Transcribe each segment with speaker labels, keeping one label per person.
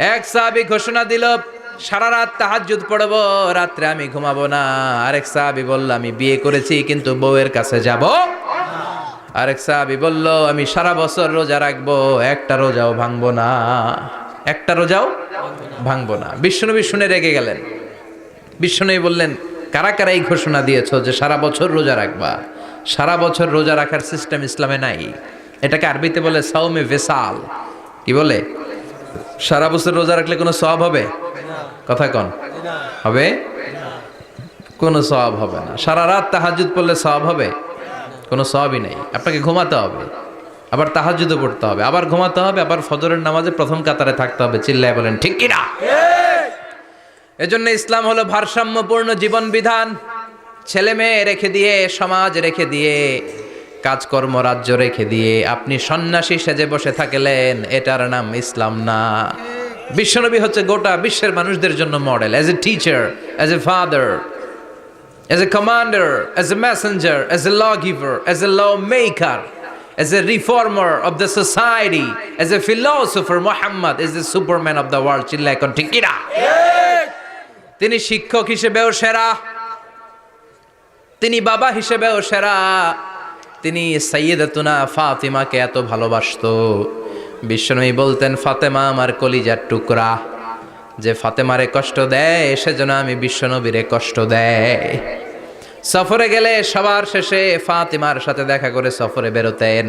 Speaker 1: এক সাহাবী ঘোষণা দিল, সারা রাত তাহাজ্জুদ পড়ব, রাত্রে আমি ঘুমাবো না। আরেক সাহাবী বলল, আমি বিয়ে করেছি কিন্তু বউয়ের কাছে যাব। আরেক সাহাবী বলল, আমি সারা বছর রোজা রাখবো, একটা রোজাও ভাঙবো না, একটা রোজাও ভাঙবো না। বিশ্বনবী শুনে রেগে গেলেন। বিশ্বনবী বললেন, কারা কারা এই ঘোষণা দিয়েছো যে সারা বছর রোজা রাখবা? সারা বছর রোজা রাখার সিস্টেম ইসলামে নাই। এটাকে আরবিতে বলে সাওমে ভেসাল। কি বলে? সারা বছর রোজা রাখলে কোনো সওয়াব হবে? কথা কন, হবে? কোনো সওয়াব হবে না। সারা রাত তাহাজ্জুদ পড়লে সওয়াব হবে? কোনো সওয়াবই নেই। আপনাকে ঘুমাতে হবে, আবার তাহাজ্জুদও পড়তে হবে, আবার ঘুমাতে হবে, আবার ফজরের নামাজে প্রথম কাতারে থাকতে হবে। চিল্লায় বলেন ঠিক কি না? এজন্য ইসলাম হলো ভারসাম্যপূর্ণ জীবন বিধান। ছেলে মেয়ে রেখে দিয়ে, সমাজ রেখে দিয়ে, কাজকর্ম রাজ্য রেখে দিয়ে আপনি সন্ন্যাসী সেজে বসে থাকলেন, এটার নাম ইসলাম না। বিশ্বনবী হচ্ছে গোটা বিশ্বের মানুষদের জন্য model, as a teacher, as a father, as a commander, as a messenger, as a lawgiver, as a lawmaker, as a reformer of the society, as a philosopher, Muhammad is the superman of the world. চিল্লায় কোন ঠিক কিনা? তিনি শিক্ষক হিসেবেও সেরা, তিনি বাবা হিসেবেও সেরা। তিনি সাইয়্যিদাতুনা ফাতিমাকে এত ভালোবাসতো, বিশ্বনবী বলতেন, ফাতেমা আমার কলিজার টুকরা, যে ফাতেমারে কষ্ট দেয় সেজন্য আমি বিশ্বনবীরে কষ্ট দেয়। সফরে গেলে সবার শেষে ফাতিমার সাথে দেখা করে সফরে বেরোতেন,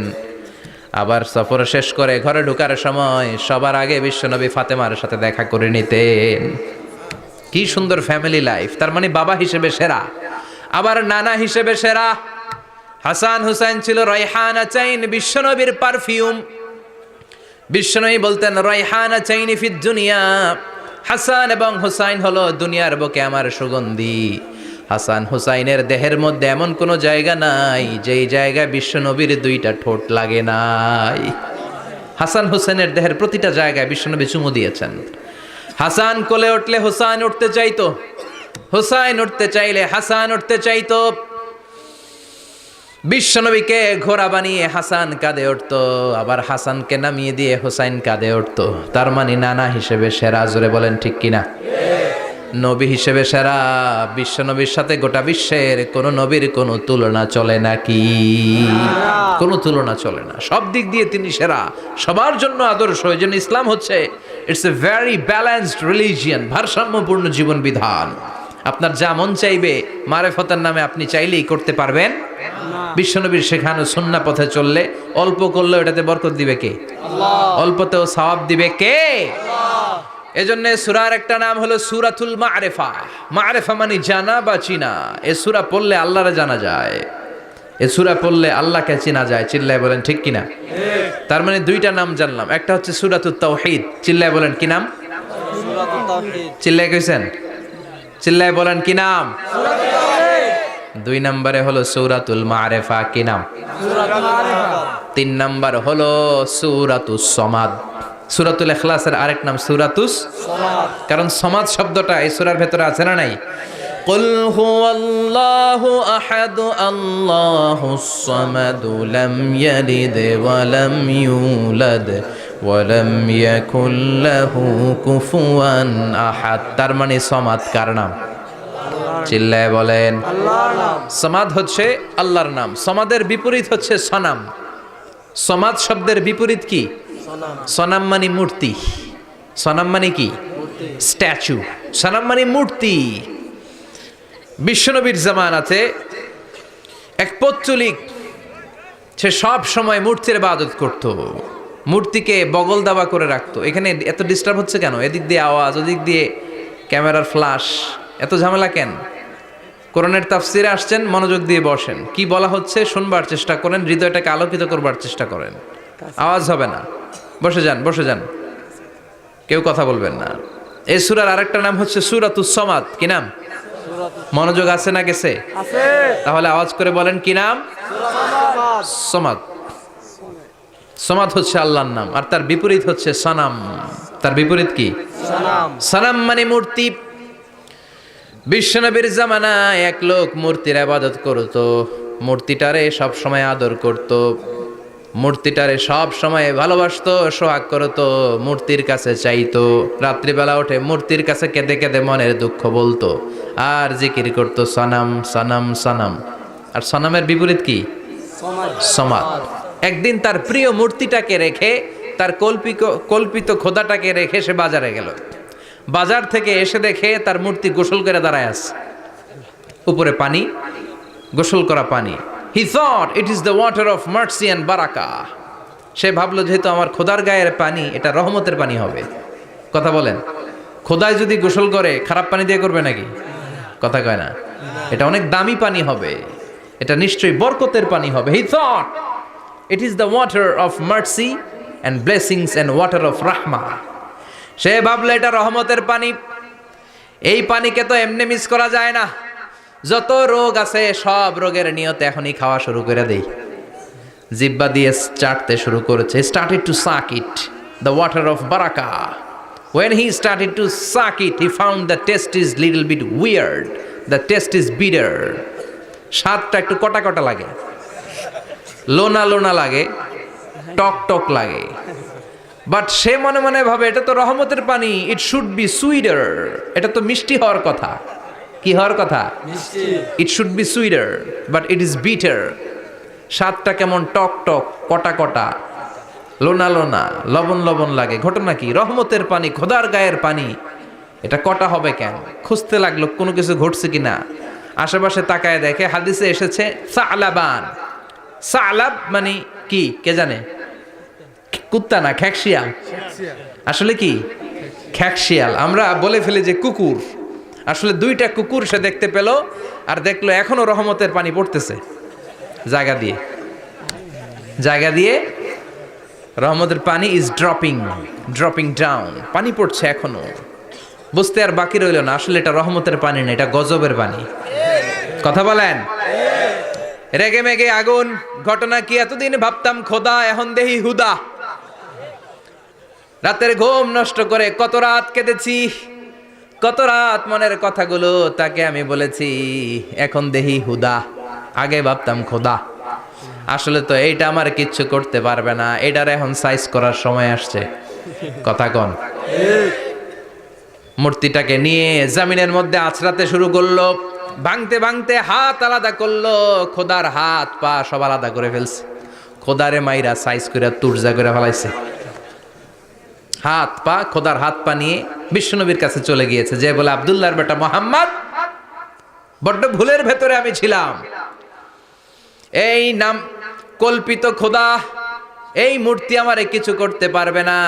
Speaker 1: আবার সফর শেষ করে ঘরে ঢোকার সময় সবার আগে বিশ্বনবী ফাতেমার সাথে দেখা করে নিতেন। কি সুন্দর ফ্যামিলি লাইফ। তার মানে বাবা হিসেবে সেরা, আবার নানা হিসেবে সেরা। হাসান হুসাইন ছিল রায়হানা চাইন, বিশ্বনবীর পারফিউম। বিশ্বনবী বলতেন, রায়হানা চাইনি ফিদ দুনিয়া, হাসান এবং হুসাইন হলো দুনিয়ার বুকে আমার সুগন্ধি। হাসান হুসাইনের দেহের মধ্যে এমন কোনো জায়গা নাই যেই জায়গায় বিশ্বনবীর দুইটা ঠোঁট লাগে নাই। হাসান হুসাইনের দেহের প্রতিটা জায়গায় বিশ্বনবী চুমু দিয়েছেন। হাসান কোলে উঠলে হুসাইন উঠতে চাইতো, হুসাইন উঠতে চাইলে হাসান উঠতে চাইতো। বিশ্বনবীকে ঘোড়া বানিয়ে হাসান কাঁধে উঠতো, আবার হাসানকে নামিয়ে দিয়ে হুসাইন কাঁধে উঠতো। তার মানে নানা হিসেবে সেরা। জোরে বলেন ঠিক কিনা? নবী হিসেবে সেরা। বিশ্বনবীর সাথে গোটা বিশ্বের কোন নবীর কোনো তুলনা চলে নাকি? কোনো তুলনা চলে না। সব দিক দিয়ে তিনি সেরা, সবার জন্য আদর্শ। এই জন্য ইসলাম হচ্ছে, it's a very balanced religion, ভারসাম্যপূর্ণ জীবন বিধান। আপনার যা মন চাইবে মারেফতের নামে আপনি চাইলেই করতে পারবেন? বিশ্বনবীর শেখানো সুন্নাহ পথে চললে অল্প করলেও এটাতে বরকত দিবে কে? আল্লাহ। অল্পতেও সওয়াব দিবে কে? আল্লাহ। এজন্য সূরার একটা নাম হলো সূরাতুল মা'রিফা। মা'রিফা মানে জানা বা চিনা। এই সূরা পড়লে আল্লাহরে জানা যায়, এই সূরা পড়লে আল্লাহকে চেনা যায়। চিল্লায় বলেন ঠিক কিনা? ঠিক। তার মানে দুইটা নাম জানলাম, একটা হচ্ছে সূরাতুত তাওহীদ। চিল্লায় বলেন কি নাম? সূরাতুত তাওহীদ। চিল্লায় কইছেন? চিল্লায় বলেন কি নাম? সূরাতুল তাওহীদ। দুই নম্বরে হলো সূরাতুল মা'রিফা। কি নাম? সূরাতুল মা'রিফা। তিন নম্বর হলো সূরাতুস সমাদ। সূরাতুল ইখলাসের আরেক নাম সূরাতুস সমাদ, কারণ সমাদ শব্দটা এই সূরার ভেতরে আছে না নাই? কুল হুয়াল্লাহু আহাদ আল্লাহুস সামাদ লাম ইয়ালিদ ওয়া লাম ইউলাদ ওয়া লাম ইয়াকুল লাহু কুফুয়ান আহাদ। তার মানে সমাদ কার নাম? চিল্লায় বলেন আল্লাহর নাম। সমাদ হচ্ছে আল্লাহর নাম। সমাদের বিপরীত হচ্ছে সনাম। সমাদ শব্দের বিপরীত কি? সনাম মানে মূর্তি। সনাম মানে কি? স্ট্যাচু। সনাম মানে মূর্তি। বিশ্বনবীর জামানাতে এক পৌত্তলিক, সে সব সময় মূর্তির ইবাদত করত, মূর্তিকে বগল দাবা করে রাখতো। এখানে এত ডিস্টার্ব হচ্ছে কেন? এদিক দিয়ে আওয়াজ, ওদিক দিয়ে ক্যামেরার ফ্ল্যাশ, এত ঝামেলা কেন? কোরআনের তাফসিরে আসছেন, মনোযোগ দিয়ে বসেন। কি বলা হচ্ছে শুনবার চেষ্টা করেন, হৃদয়টাকে আলোকিত করবার চেষ্টা করেন। আওয়াজ হবে না, বসে যান, বসে যান, কেউ কথা বলবেন না। এই সূরার আরেকটা নাম হচ্ছে সূরাতুস সমাদ। কি নাম? মনোযোগ আছে না গেছে? আছে। তাহলে আওয়াজ করে বলেন কি নাম? সমাদ। সমাদ হচ্ছে আল্লাহর নাম, আর তার বিপরীত হচ্ছে সনাম। তার বিপরীত কি? সনাম। সনাম মানে মূর্তি। বিশ্বনবীর জামানায় এক লোক মূর্তির ইবাদত করত, মূর্তিটারে সব সময় আদর করত। মূর্তিটারে সব সময় ভালোবাসতো, সোহাগ করতো, মূর্তির কাছে চাইতো, রাত্রিবেলা উঠে মূর্তির কাছে কেঁদে কেঁদে মনের দুঃখ বলতো আর জিকির করতো সনাম সনাম সনাম। আর সনামের বিপরীত কি? সমাদ। একদিন তার প্রিয় মূর্তিটাকে রেখে, তার কল্পিত খোদাটাকে রেখে সে বাজারে গেল। বাজার থেকে এসে দেখে তার মূর্তি গোসল করে দাঁড়ায় আছে, উপরে পানি, গোসল করা পানি। He thought it is the water of mercy and barakah. সে ভাবলো যেহেতু আমার খোদার গায়ের পানি, এটা রহমতের পানি হবে। কথা বলেন, খোদায় যদি গোসল করে খারাপ পানি দিয়ে করবে নাকি? কথা কয় না, এটা অনেক দামি পানি হবে, এটা নিশ্চয়ই বরকতের পানি হবে। He thought it is the water of mercy and blessings and water of rahmah. সে ভাবলো এটা রহমতের পানি, এই পানিকে তো এমনি মিস করা যায় না। যত রোগ আছে সব রোগের নিয়তে এখনই খাওয়া শুরু করে দেই। জিব্বা দিয়ে চাটতে শুরু করেছে। started to suck it, the water of barakah. When he started to suck it, he found the taste is little bit weird, the taste is bitter. স্বাদটা একটু কটা কটা লাগে, লোনা লোনা লাগে, টক টক লাগে। বাট সে মনে মনে ভাবে এটা তো রহমতের পানি, ইট শুড বি সুইটার, এটা তো মিষ্টি হওয়ার কথা। কি হওয়ার কথা? It should be sweeter, but it is bitter. স্বাদটা কেমন টক টক, কটা কটা, লোনা লোনা, লবণ লবণ লাগে। ঘটনা কি? রহমতের পানি, খোদার গায়ের পানি, এটা কটা হবে কেন? খুঁজতে লাগলো কোনো কিছু ঘটছে কিনা। আশেপাশে তাকায় দেখে হাদিসে এসেছে সালাবান। সালাব মানে কি কে জানে? কুত্তা না, খ্যাকশিয়াল। আসলে কি? খ্যাকশিয়াল। আমরা বলে ফেলি যে কুকুর, আসলে দুইটা কুকুর সে দেখতে পেল, আর দেখলো এখনো রহমতের পানি পড়তেছে জায়গা দিয়ে, জায়গা দিয়ে রহমতের পানি ইজ ড্রপিং ডাউন, পানি পড়ছে এখনো। বুঝতে আর বাকি রইল না আসলে এটা রহমতের পানি না, এটা গজবের পানি। কথা বলেন, রেগে মেগে আগুন। ঘটনা কি? এতদিন ভাবতাম খোদা, এখন দেহি হুদা। রাতের ঘুম নষ্ট করে কত রাত কেঁদেছি, কত রাত মনের কথাগুলো তাকে আমি বলেছি, এখন দেহি হুদা। আগে ভাবতাম খোদা, আসলে তো এইটা আমার কিচ্ছু করতে পারবে না, এটার এখন সাইজ করার সময় আসছে। কথা কন। মূর্তিটাকে নিয়ে জমিনের মধ্যে আছড়াতে শুরু করলো, ভাঙতে ভাঙতে হাত আলাদা করলো, খোদার হাত পা সব আলাদা করে ফেলছে। খোদারে মাইরা সাইজ করে তুরজা করে ফেলাইছে। হাত পা, খোদার হাত পা নিয়ে বিশ্বনবীর কাছে চলে গিয়েছে, যে বলে আব্দুল্লাহর বেটা মোহাম্মদ, বড্ড ভুলের ভেতরে আমি ছিলাম। এই নাম কল্পিত খোদা, এই মূর্তি আমারে কিছু করতে পারবে না।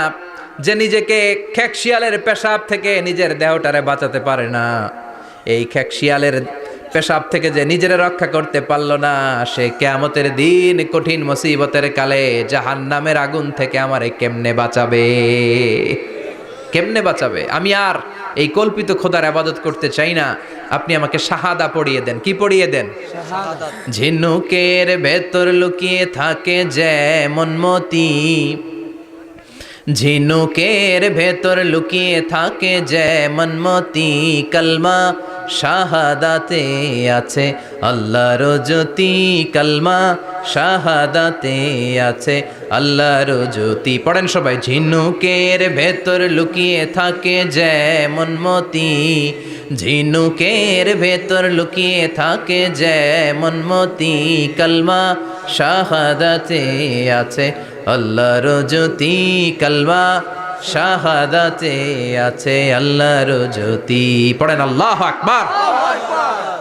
Speaker 1: যে নিজেকে খ্যাকশিয়ালের পেশাব থেকে নিজের দেহটারে বাঁচাতে পারে না, এই খ্যাকশিয়ালের পেশাব থেকে যে নিজের রক্ষা করতে পারলো না, সে কিয়ামতের দিন কঠিন মুসিবতের কালে জাহান্নামের আগুন থেকে আমারে কেমনে বাঁচাবে? কেমনে বাঁচাবে? আমি আর এই কল্পিত খোদার ইবাদত করতে চাই না। আপনি আমাকে শাহাদা পড়িয়ে দেন। কি পড়িয়ে দেন? ঝিনুকের ভেতর লুকিয়ে থাকে যেমন মতি, ঝিনুকের ভেতর লুকিয়ে থাকে যেমন মতি, কলমা শাহাদাতে আছে আল্লাহর জ্যোতি, কলমা শাহাদাতে আছে আল্লাহর জ্যোতি। পড়েন সবাই। ঝিনুকের ভেতর লুকিয়ে থাকে যেমন মতি, ঝিনুকের ভেতর লুকিয়ে থাকে যেমন মতি, কলমা শাহাদাতে আছে আল্লাহর জ্যোতি, কলমা শাহাদাতে আছে আল্লাহর জ্যোতি। পড়েন আল্লাহু আকবার।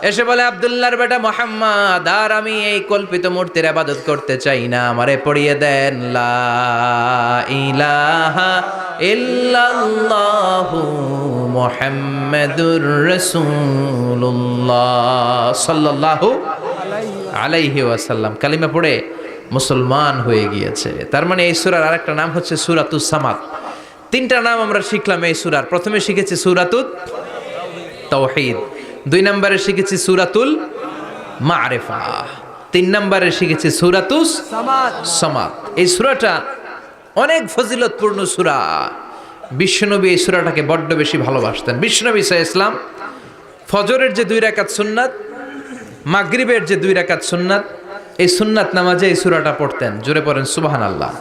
Speaker 1: এসে বলে আব্দুল্লাহর বেটা মুহাম্মদ, আর আমি এই কল্পিত মূর্তির ইবাদত করতে চাই না, আমারে পড়িয়ে দেন লা ইলাহা ইল্লাল্লাহু মুহাম্মাদুর রাসূলুল্লাহ সাল্লাল্লাহু আলাইহি ওয়াসাল্লাম। কালিমা পড়ে মুসলমান হয়ে গিয়েছে। তার মানে এই সূরার আরেকটা নাম হচ্ছে সূরাতুস সামাদ। তিনটা নাম আমরা শিখলাম এই সূরার। প্রথমে শিখেছি সূরাতুত তাওহীদ, 2 নম্বরে শিখেছি সূরাতুল মারিফা, 3 নম্বরে শিখেছি সূরাতুস সামাদ। এই সূরাটা অনেক ফজিলতপূর্ণ সূরা। বিশ্বনবী এই সূরাটাকে বড্ড বেশি ভালোবাসতেন। বিশ্বনবী সাল্লাল্লাহু আলাইহি ওয়াসাল্লাম ফজরের যে 2 রাকাত সুন্নাত, মাগরিবের যে 2 রাকাত সুন্নাত, এই সুন্নাত নামাজে এই সূরাটা পড়তেন। জোরে পড়েন সুবহানাল্লাহ।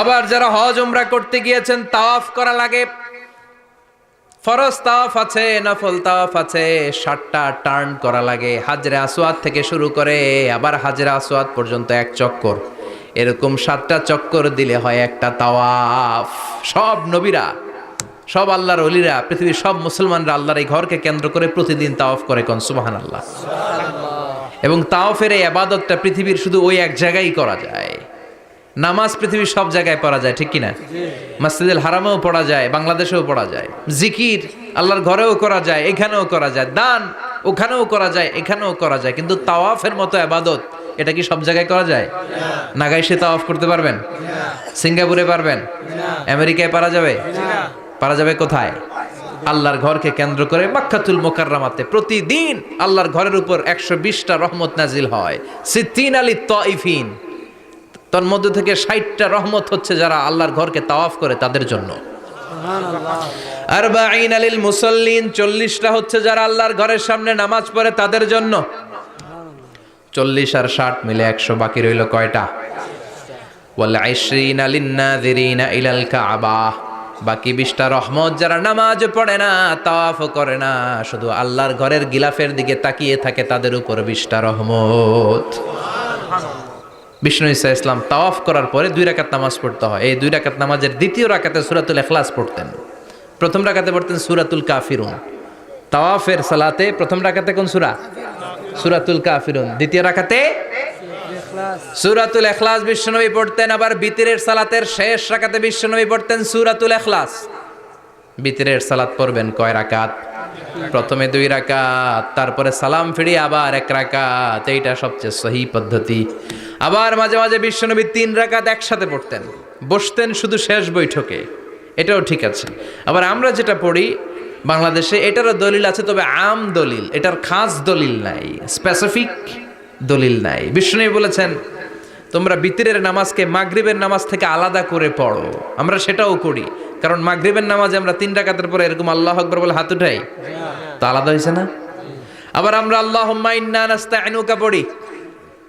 Speaker 1: আবার যারা হজ উমরা করতে গিয়েছেন, তাওয়াফ করা লাগে, ফরজ তাওয়াফ আছে, নফল তাওয়াফ আছে, 7টা টার্ন করা লাগে। হাজরে আসওয়াদ থেকে শুরু করে আবার হাজরে আসওয়াদ পর্যন্ত এক চক্কর, এরকম 7টা চক্কর দিলে হয় একটা তাওয়াফ। সব নবীরা, সব আল্লাহর ওলিরা, পৃথিবীর সব মুসলমানরা আল্লাহর এই ঘরকে কেন্দ্র করে প্রতিদিন তাওয়াফ করে। কোন সুবহানাল্লাহ। এবং তাওয়াফের এই ইবাদতটা পৃথিবীর শুধু ওই এক জায়গায় করা যায়। নামাজ পৃথিবীর সব জায়গায় পড়া যায়, ঠিক কিনা? মসজিদুল হারামেও পড়া যায়, বাংলাদেশেও পড়া যায়। জিকির আল্লাহর ঘরেও করা যায়, এখানেও করা যায়। দান ওখানেও করা যায়, এখানেও করা যায়। কিন্তু তাওয়াফের মতো ইবাদত, এটা কি সব জায়গায় করা যায়? নাগাইশে তাওয়াফ করতে পারবেন? সিঙ্গাপুরে পারবেন? আমেরিকায় পারা যাবে? পারা যাবে কোথায়? আল্লাহর ঘরকে কেন্দ্র করে মাক্কাতুল মুকাররমাতে প্রতিদিন আল্লাহর ঘরের উপর 120টা রহমত নাজিল হয়। সিত্তিন আলী তাইফিন, তার মধ্যে থেকে 60টা রহমত হচ্ছে যারা আল্লাহর ঘরকে তাওয়াফ করে তাদের জন্য। আরবাঈন আলিল মুসাল্লিন, 40টা হচ্ছে যারা আল্লাহর ঘরের সামনে নামাজ পড়ে তাদের জন্য। 40 আর 60 মিলে 100, বাকি রইল কয়টা? ওয়াল 20 লিন নাযিরিনা ইলাল কাবা, বাকি 20টা রহমত যারা নামাজ পড়ে না, তাওয়াফ করে না, শুধু আল্লাহর ঘরের গিলাফের দিকে তাকিয়ে থাকে, তাদের উপর 20টা রহমত। বিষ্ণু ঈসা ইসলাম তাওয়াফ করার পরে 2 রাকাত নামাজ পড়তে হয়। এই 2 রাকাত নামাজের দ্বিতীয় রাকাতে সূরাতুল ইখলাস পড়তেন, প্রথম রাকাতে পড়তেন সূরাতুল কাফিরুন। তাওয়াফের সালাতে প্রথম রাকাতে কোন সূরা? সূরাতুল কাফিরুন। দ্বিতীয় রাকাতে সূরাতুল ইখলাস বিশ্বনবী পড়তেন। আবার বিতরের সালাতের শেষ রাকাতে বিশ্বনবী পড়তেন সূরাতুল ইখলাস। বিতরের সালাত পড়বেন কয় রাকাত? প্রথমে 2 রাকাত, তারপরে সালাম ফিরিয়ে আবার 1 রাকাত। এইটা সবচেয়ে সহি পদ্ধতি। আবার মাঝে মাঝে বিশ্বনবী 3 রাকাত একসাথে পড়তেন, বসতেন শুধু শেষ বৈঠকে, এটাও ঠিক আছে। আবার আমরা যেটা পড়ি বাংলাদেশে, এটারও দলিল আছে, তবে আম দলিল, এটার খাস দলিল নাই, স্পেসিফিক দলিল নাই। বিশ্বনবী বলেছেন তোমরা বিতরের নামাজকে মাগরিবের নামাজ থেকে আলাদা করে পড়ো। আমরা সেটাও করি, কারণ মাগরিবের নামাজে আমরা 3 রাকাতের পরে এরকম আল্লাহু আকবার বলে হাত উঠাই, তো আলাদা হয়েছে না? আবার আমরা আল্লাহুম্মা ইন্না নাস্তাইনুকা পড়ি,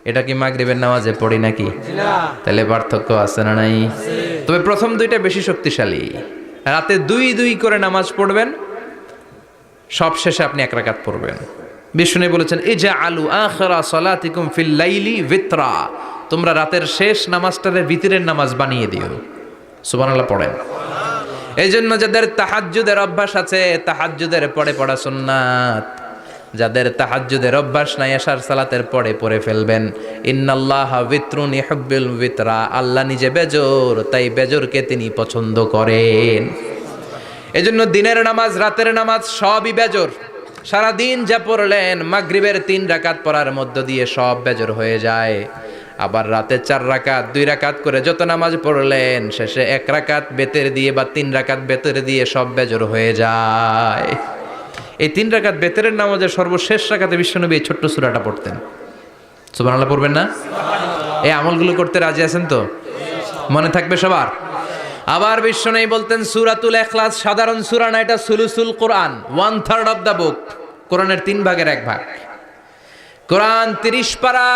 Speaker 1: এটা কি মাগরিবের নামাজে পড়ি নাকি? তাহলে পার্থক্য আছে না নাই? তবে প্রথম 2টা বেশি শক্তিশালী। রাতে 2 করে নামাজ পড়বেন, সব শেষে আপনি 1 রাকাত পড়বেন। বিষ্ণু বলেছেন ইজআলু আখিরা সালাতিকুম ফিল লাইলি বিতরা, তোমরা রাতের শেষ নামাজটারে বিতরের নামাজ বানিয়ে দিও। সুবহানাল্লাহ পড়েন। এই জন্য যাদের তাহাজ্জুদের অভ্যাস আছে, তাহাজ্জুদের পরে পড়া সুন্নাত। যাদের তাহাজ্জুদের অভ্যাস নাই, এশার সালাতের পরে পড়ে ফেলবেন। ইন্নাল্লাহা বিতরুন ইহুব্বুল বিতরা, আল্লাহ নিজে বেজোর, তাই বেজোরকে তিনি পছন্দ করেন। এজন্য দিনের নামাজ, রাতের নামাজ সবই বেজোর। সারা দিন যা পড়লেন, মাগরিবের 3 রাকাত পড়ার মধ্য দিয়ে সব বেজোর হয়ে যায়। আবার রাতে 4 রাকাত, 2 রাকাত করে যত নামাজ পড়লেন, শেষে 1 রাকাত বেতের দিয়ে বা 3 রাকাত বেতের দিয়ে সব বেজোর হয়ে যায়। এই 3 রাকাত বেতেরের নামাজের সর্বশেষ রাকাতে বিশ্বনবী এই ছোট্ট সূরাটা পড়তেন। সুবহানাল্লাহ পড়বেন না? এই আমলগুলো করতে রাজি আছেন তো? মনে থাকবে সবার? আবার বিশ্বনবী বলতেন সূরাতুল ইখলাস সাধারণ সূরা না, এটা সুলুসুল কোরআন, 1/3 অফ দ্য বুক। কোরআনের 3 ভাগের 1 ভাগ। কোরআন 30 পারা।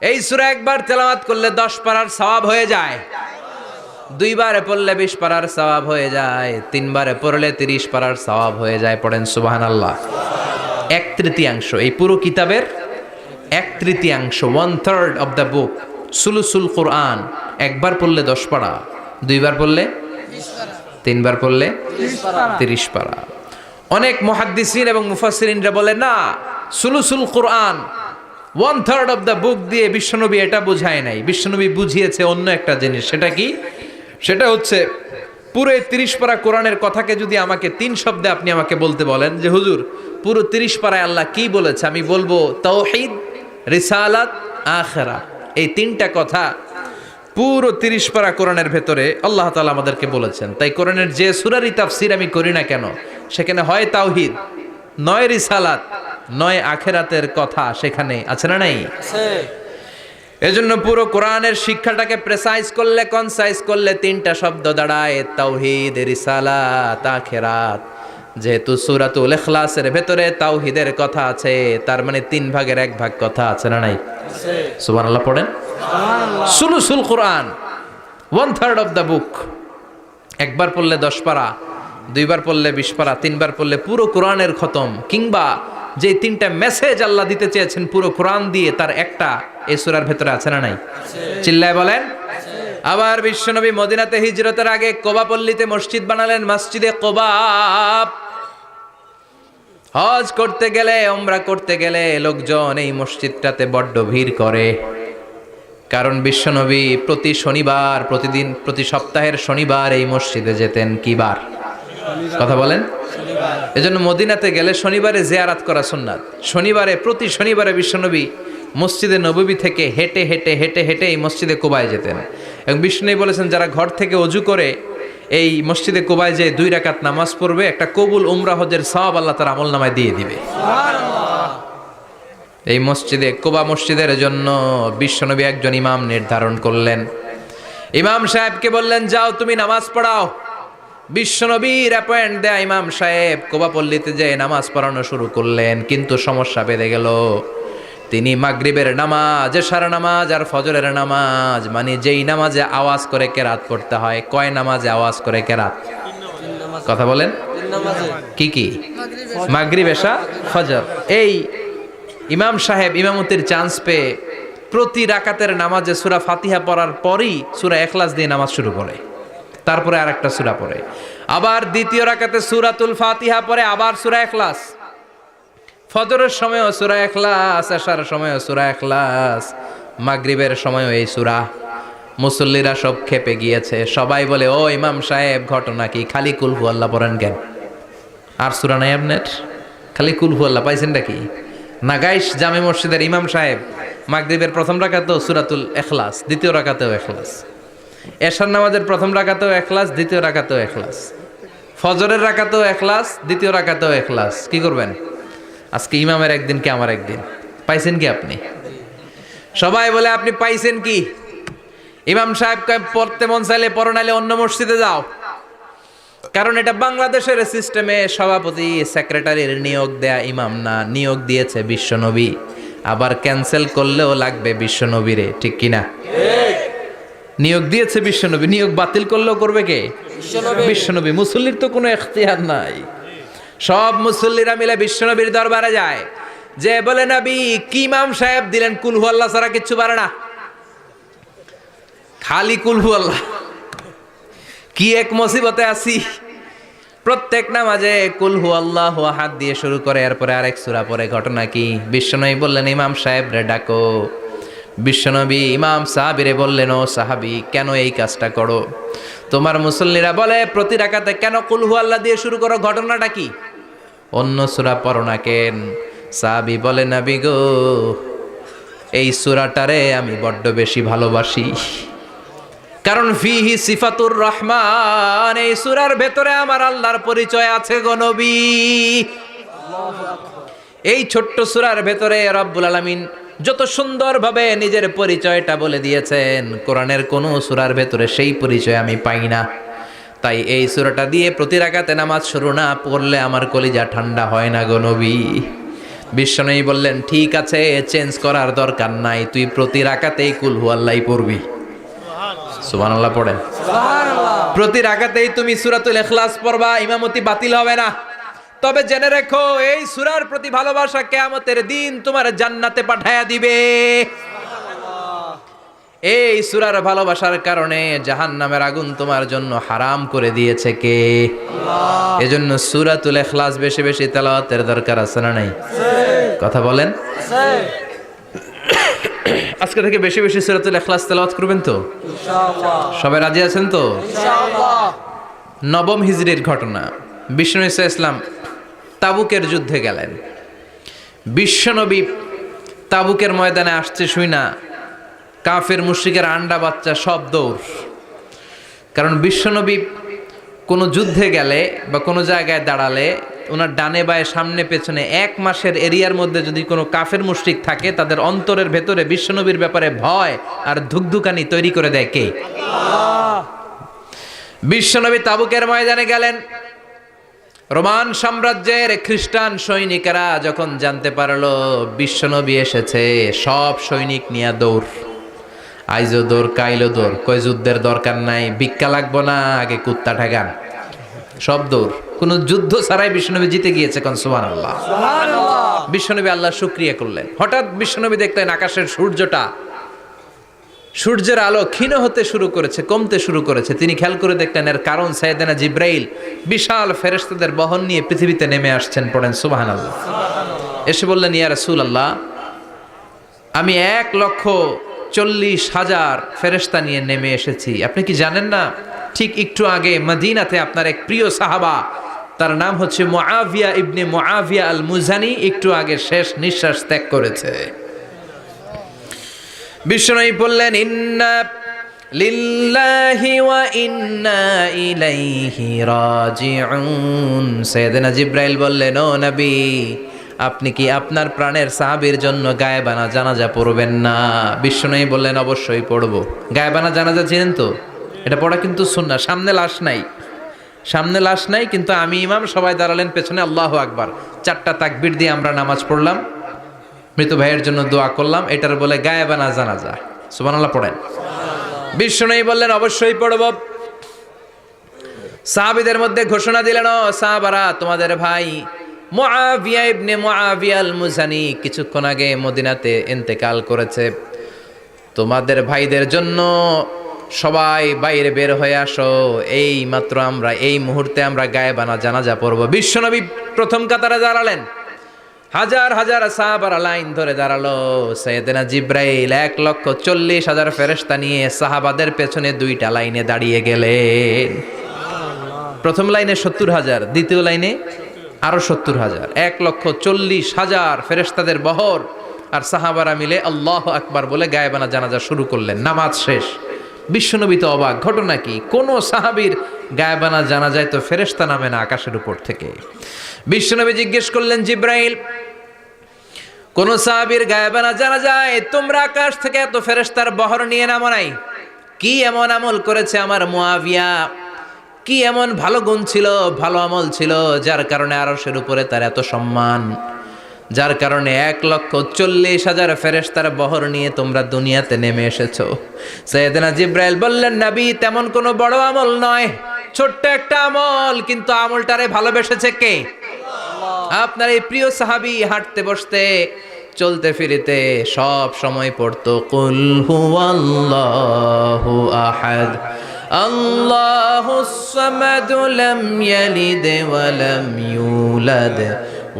Speaker 1: এই সূরা একবার তেলাওয়াত করলে 10 পারার সওয়াব হয়ে যায়। 2 বারে পড়লে 20 পারার সওয়াব হয়ে যায়। 3 বারে পড়লে 30 পারার সওয়াব হয়ে যায়। পড়েন সুবহানাল্লাহ। 1/3 এই পুরো কিতাবের 1/3, 1/3 অফ দ্য বুক, সুলুসুল কোরআন। একবার পড়লে 10 পারা, 2 বার পড়লে 20 পারা, 3 বার পড়লে 30 পারা। অনেক মুহাদ্দিসিন এবং মুফাসসিরিনরা বলে না, সুলুসুল কোরআন 1/3 অফ দ্য বুক দিয়ে বিশ্বনবী এটা বুঝায় নাই। বিশ্বনবী বুঝিয়েছে অন্য একটা জিনিস। সেটা কি? সেটা হচ্ছে পুরো 30 পারা কোরআনের কথাকে যদি আমাকে 3 শব্দে আপনি আমাকে বলতে বলেন যে হুজুর পুরো 30 পারায় আল্লাহ কি বলেছে, আমি বলবো তাওহীদ, রিসালাত, আখিরাত। এই 3টা কথা পুরো 30 পারা কোরআনের ভেতরে আল্লাহ তাআলা আমাদেরকে বলেছেন। তাই কোরআনের যে সূরারই তাফসীর আমি করি না কেন, সেখানে হয় তাওহীদ, নয় রিসালাত, নয় আখিরাতের কথা সেখানে আছে না নাই? আছে। এজন্য পুরো কোরআনের শিক্ষাটাকে প্রেসাইজ করলে, কনসাইজ করলে 3টা শব্দ দাঁড়ায়, তাওহীদ, রিসালাত, আখিরাত। যেহেতু সূরাতুল ইখলাসের ভেতরে তাওহীদের কথা আছে, তার মানে 3 ভাগের 1 ভাগ কথা আছে না নাই? সুবহানাল্লাহ পড়েন। সুলুসুল কোরআন, 1/3 অফ দ্য বুক। একবার পড়লে 10 পারা, দুইবার পড়লে 20 পারা, তিনবার পড়লে পুরো কোরআনের খতম। কিংবা যে 3টা মেসেজ আল্লাহ দিতে চেয়েছেন পুরো কোরআন দিয়ে, তার একটা এই সূরার ভেতরে আছে না নাই? চিল্লায় বলেন। আবার বিশ্বনবী মদিনাতে হিজরতের আগে কোবা পল্লীতে মসজিদ বানালেন, মসজিদে কোবা। হজ করতে গেলে, উমরা করতে গেলে লোকজন এই মসজিদটাতে বড্ড ভিড় করে। কারণ বিশ্বনবী প্রতি শনিবার, প্রতি সপ্তাহের শনিবার এই মসজিদে যেতেন। কি বার? কথা বলেন। এজন্য মদিনাতে গেলে শনিবারে জিয়ারাত করা সুন্নাত। প্রতি শনিবারে বিশ্বনবী মসজিদে নববী থেকে হেঁটে হেঁটে হেঁটে হেঁটে এই মসজিদে কুবায় যেতেন। এবং বিশ্বনবী বলেছেন, যারা ঘর থেকে অজু করে এই মসজিদে কুবায় যে 2 রাকাত নামাজ পড়বে, একটা কবুল উমরা হজের সওয়াব আল্লাহ তার আমলনামায় দিয়ে দিবে। এই মসজিদে কুবা মসজিদের জন্য বিশ্বনবী একজন ইমাম নির্ধারণ করলেন। ইমাম সাহেবকে বললেন, যাও তুমি নামাজ পড়াও। বিশ্বনবীর অ্যাপয়েন্ট দেয়া ইমাম সাহেব কুবা পল্লীতে যেয়ে নামাজ পড়ানো শুরু করলেন। কিন্তু সমস্যা বেড়ে গেল। তিনি মাগরিবের নামাজ, এশার নামাজ আর ফজরের নামাজ, মানে যেই নামাজে আওয়াজ করে কেরাত পড়তে হয়, কয় নামাজে আওয়াজ করে কেরাত? কথা বলেন। কি কি? মাগরিব, এশা, ফজর। এই ইমাম সাহেব ইমামতির চান্স পেয়ে প্রতি রাকাতের নামাজে সূরা ফাতিহা পড়ার পরই সূরা ইখলাস দিয়ে নামাজ শুরু করে, তারপরে আরেকটা সূরা পড়ে। আবার দ্বিতীয় রাকাতে সূরাতুল ফাতিহা পড়ে, আবার সূরা ইখলাস। ফজরের সময়ও সূরা ইখলাস, এশার সময়ও সূরা ইখলাস, মাগরিবের সময়ও এই সূরা। মুসল্লিরা সব খেপে গিয়েছে। সবাই বলে, ও ইমাম সাহেব, ঘটনা কি? খালি কুল হু আল্লাহ পড়েন কেন? আর সূরা নাই আপনার? খালি কুল হু আল্লাহ পাইছেন নাকি? নাগাইশ জামে মসজিদের ইমাম সাহেব মাগরিবের প্রথম রাকাতেও সূরাতুল ইখলাস, দ্বিতীয় রাকাতেও ইখলাস। এশার নামাজের প্রথম রাকাতেও ইখলাস, দ্বিতীয় রাকাতেও ইখলাস। ফজরের রাকাতেও ইখলাস, দ্বিতীয় রাকাতেও ইখলাস। কি করবেন? আজকে ইমামের একদিন কি আমার একদিন। পাইছেন কি আপনি? সবাই বলে, আপনি পাইছেন কি? ইমাম সাহেব পড়তে মন চাইলে পড়ো, নাইলে অন্য মসজিদে যাও। কারণ এটা বাংলাদেশের সিস্টেমে সভাপতি সেক্রেটারির নিয়োগ দেয়া ইমাম না, নিয়োগ দিয়েছে বিশ্বনবী। আবার ক্যান্সেল করলেও লাগবে বিশ্বনবীরে, ঠিক কিনা? নিয়োগ দিয়েছে বিশ্বনবী, নিয়োগ বাতিল করলেও করবে কে? বিশ্বনবী। মুসল্লির তো কোনো এখতিয়ার নাই। সব মুসল্লিরা মিলে বিশ্বনবীর দরবারে যায়, যে বলে, নবী কি ইমাম সাহেব দিলেন, কুল হু আল্লাহ ছাড়া কিচ্ছু পারে না, খালি কুল হু আল্লাহ। কি এক মুসিবতে আছি। প্রত্যেক নামাজে কুল হু আল্লাহু আহাদ দিয়ে শুরু করে, এরপরে আরেক সূরা পড়ে। ঘটনা কি? বিশ্বনবী বললেন, ইমাম সাহেব রে ডাকো। বিশ্বনবী ইমাম সাহাবীরে বললেন, ও সাহাবী, কেন এই কাজটা করো? তোমার মুসল্লিরা বলে প্রতি রাকাতে কেন কুল হু আল্লাহ দিয়ে শুরু করো, ঘটনাটা কি? অন্য সূরা পড়ো না কেন? সাহাবী বলে, নবী গো, এই সূরাটারে আমি বড্ড বেশি ভালোবাসি। কারণ ফিহি সিফাতুর রহমান, এই সূরার ভেতরে আমার আল্লাহর পরিচয় আছে গো নবী। এই ছোট্ট সূরার ভেতরে রব্বুল আলামিন যত সুন্দরভাবে নিজের পরিচয়টা বলে দিয়েছেন, কোরআনের কোন সূরার ভেতরে সেই পরিচয় আমি পাই না। তাই এই সূরাটা দিয়ে প্রতি রাকাতে নামাজ শুরু না পড়লে আমার কলিজা ঠান্ডা হয় না গো নবী। বিশ্বনবী বললেন, ঠিক আছে, চেঞ্জ করার দরকার নাই, তুই প্রতি রাকাতেই কুল হু আল্লাহই পড়বি। সুবহানাল্লাহ পড়েন। প্রতি রাকাতেই তুমি সূরাতুল ইখলাস পড়বা, ইমামতি বাতিল হবে না। তবে জেনে রেখো, এই সূরার প্রতি ভালোবাসা কিয়ামতের দিন তোমার জান্নাতে পাঠায়া দিবে। এই সূরার ভালোবাসার কারণে জাহান্নামের আগুন তোমার জন্য হারাম করে দিয়েছে কে? আল্লাহ। এজন্য সূরাতুল ইখলাস বেশি বেশি তেলাওয়াতের দরকার আছে না নাই? কথা বলেন। আজকে থেকে বেশি বেশি সূরাতুল ইখলাস তেলাওয়াত করবেন তো ইনশাআল্লাহ? সবাই রাজি আছেন তো ইনশাআল্লাহ? নবম হিজরির ঘটনা। বিশ্বনবী সাল্লাল্লাহু আলাইহি ওয়াসাল্লাম তাবুকের যুদ্ধে গেলেন। বিশ্বনবী তাবুকের ময়দানে আসছে শুই না, কাফের মুশরিকের আন্ডা বাচ্চা সব দৌড়। কারণ বিশ্বনবী কোনো যুদ্ধে গেলে বা কোনো জায়গায় দাঁড়ালে ওনার ডানে বায়ে সামনে পেছনে 1 মাসের এরিয়ার মধ্যে যদি কোনো কাফের মুশরিক থাকে, তাদের অন্তরের ভেতরে বিশ্বনবীর ব্যাপারে ভয় আর ধুকধুকানি তৈরি করে দেয় কে? আল্লাহ। বিশ্বনবী তাবুকের ময়দানে গেলেন। রোমান সাম্রাজ্যের খ্রিস্টান সৈনিকেরা যখন জানতে পারলো বিশ্বনবী এসেছে, সব সৈনিক নিয়ে দৌড়। আইজো দৌড়, কাইলো দৌড়, কই যুদ্ধের দরকার নাই, ভিক্ষা লাগবো না, আগে কুত্তা ঠেকান, সব দৌড়। কোন যুদ্ধ ছাড়াই বিশ্বনবী জিতে গিয়েছে, কোন সুবহানাল্লাহ। বিশ্বনবী আল্লাহ শুকরিয়া করলেন। হঠাৎ বিশ্বনবী দেখলেন আকাশের সূর্যের আলো ক্ষীণ হতে শুরু করেছে, কমতে শুরু করেছে। তিনি খেয়াল করে দেখলেন এর কারণ সাইয়েদনা জিব্রাইল বিশাল ফেরেশতাদের বহন নিয়ে পৃথিবীতে নেমে আসছেন। পড়েন সুবহানাল্লাহ। এসে বললেন, ইয়া রাসূলুল্লাহ, আমি 1,40,000 ফেরেশতা নিয়ে নেমে এসেছি। আপনি কি জানেন না, ঠিক একটু আগে মদিনাতে আপনার এক প্রিয় সাহাবা, তার নাম হচ্ছে মুআবিয়া ইবনে মুআবিয়া আল মুজানি, একটু আগে শেষ নিঃশ্বাস ত্যাগ করেছে। বিষ্ণু বললেন, ইন্না লিল্লাহি ওয়া ইন্না ইলাইহি রাজিউন। সাইয়েদনা জিব্রাইল বললেন, ও নবী, আপনি কি আপনার প্রাণের সাহাবীর জন্য গায়েবানা জানাজা পড়বেন না? বিষ্ণু বললেন, অবশ্যই পড়ব। গায়েবানা জানাজা চিনেন তো? এটা পড়া কিন্তু সুন্নাহ। সামনে লাশ নাই, কিন্তু আমি ইমাম, সবাই দাঁড়ালেন পেছনে, আল্লাহু আকবার, 4টা তাকবীর দিয়ে আমরা নামাজ পড়লাম, মৃত ভাইয়ের জন্য দোয়া করলাম, এটার বলে গায়েবানা জানাজা। সুবহানাল্লাহ পড়েন। বিষ্ণু বললেন, অবশ্যই পড়ব। সাহাবীদের মধ্যে ঘোষণা দিলেন, ও সাহাবারা, তোমাদের ভাই মুআবিয়া ইবনে মুআবিয়া আল মুজানি কিছুক্ষণ আগে মদিনাতে ইন্তেকাল করেছে। তোমাদের ভাইদের জন্য সবাই বাইরে বের হয়ে আসো, এই মাত্র আমরা, এই মুহূর্তে আমরা গায়েবানা জানাজা পড়ব। বিশ্বনবী প্রথম কাতারে দাঁড়ালেন, হাজার হাজার সাহাবারা লাইন ধরে দাঁড়ালো। সাইয়েদনা জিব্রাইল 1,40,000 ফেরেশতা নিয়ে সাহাবাদের পেছনে 2টা লাইনে দাঁড়িয়ে গেলেন। প্রথম লাইনে 70,000, দ্বিতীয় লাইনে আরো 70,000, 1,40,000 ফেরেশতাদের বহর। আর সাহাবারা মিলে আল্লাহু আকবার বলে গায়েবানা জানাজা শুরু করলেন। নামাজ শেষ। বিশ্বনবী তো অবাক, ঘটনা কি? কোন সাহাবীর গায়েবানা জানাজায় তো ফেরেশতা নামে না আকাশের উপর থেকে। বিশ্বনবী জিজ্ঞেস করলেন, জিব্রাইল, কোন সাহাবীর গায়েবানা জানাজায় তোমরা আকাশ থেকে এত ফেরেশতার বহর নিয়ে নামো নাই? কি এমন আমল করেছে আমার মুআবিয়া? কি এমন ভালো গুণ ছিল, ভালো আমল ছিল, যার কারণে আরশের উপরে তার এত সম্মান, যার কারণে 1,40,000 ফেরেশতার বহর নিয়ে তোমরা দুনিয়াতে নেমে এসেছো? সাইয়েদনা জিব্রাইল বললেন, নবী, তেমন কোনো বড় আমল নয়, ছোট্ট একটা আমল, কিন্তু আমলটারে ভালোবেসেছে কে? আপনার এই প্রিয় সাহাবী হাঁটতে বসতে চলতে ফিরিতে সব সময় পড়তো, কুল হুয়াল্লাহু আহাদ আল্লাহুস সামাদ লাম ইয়ালিদ ওয়া লাম ইউলাদ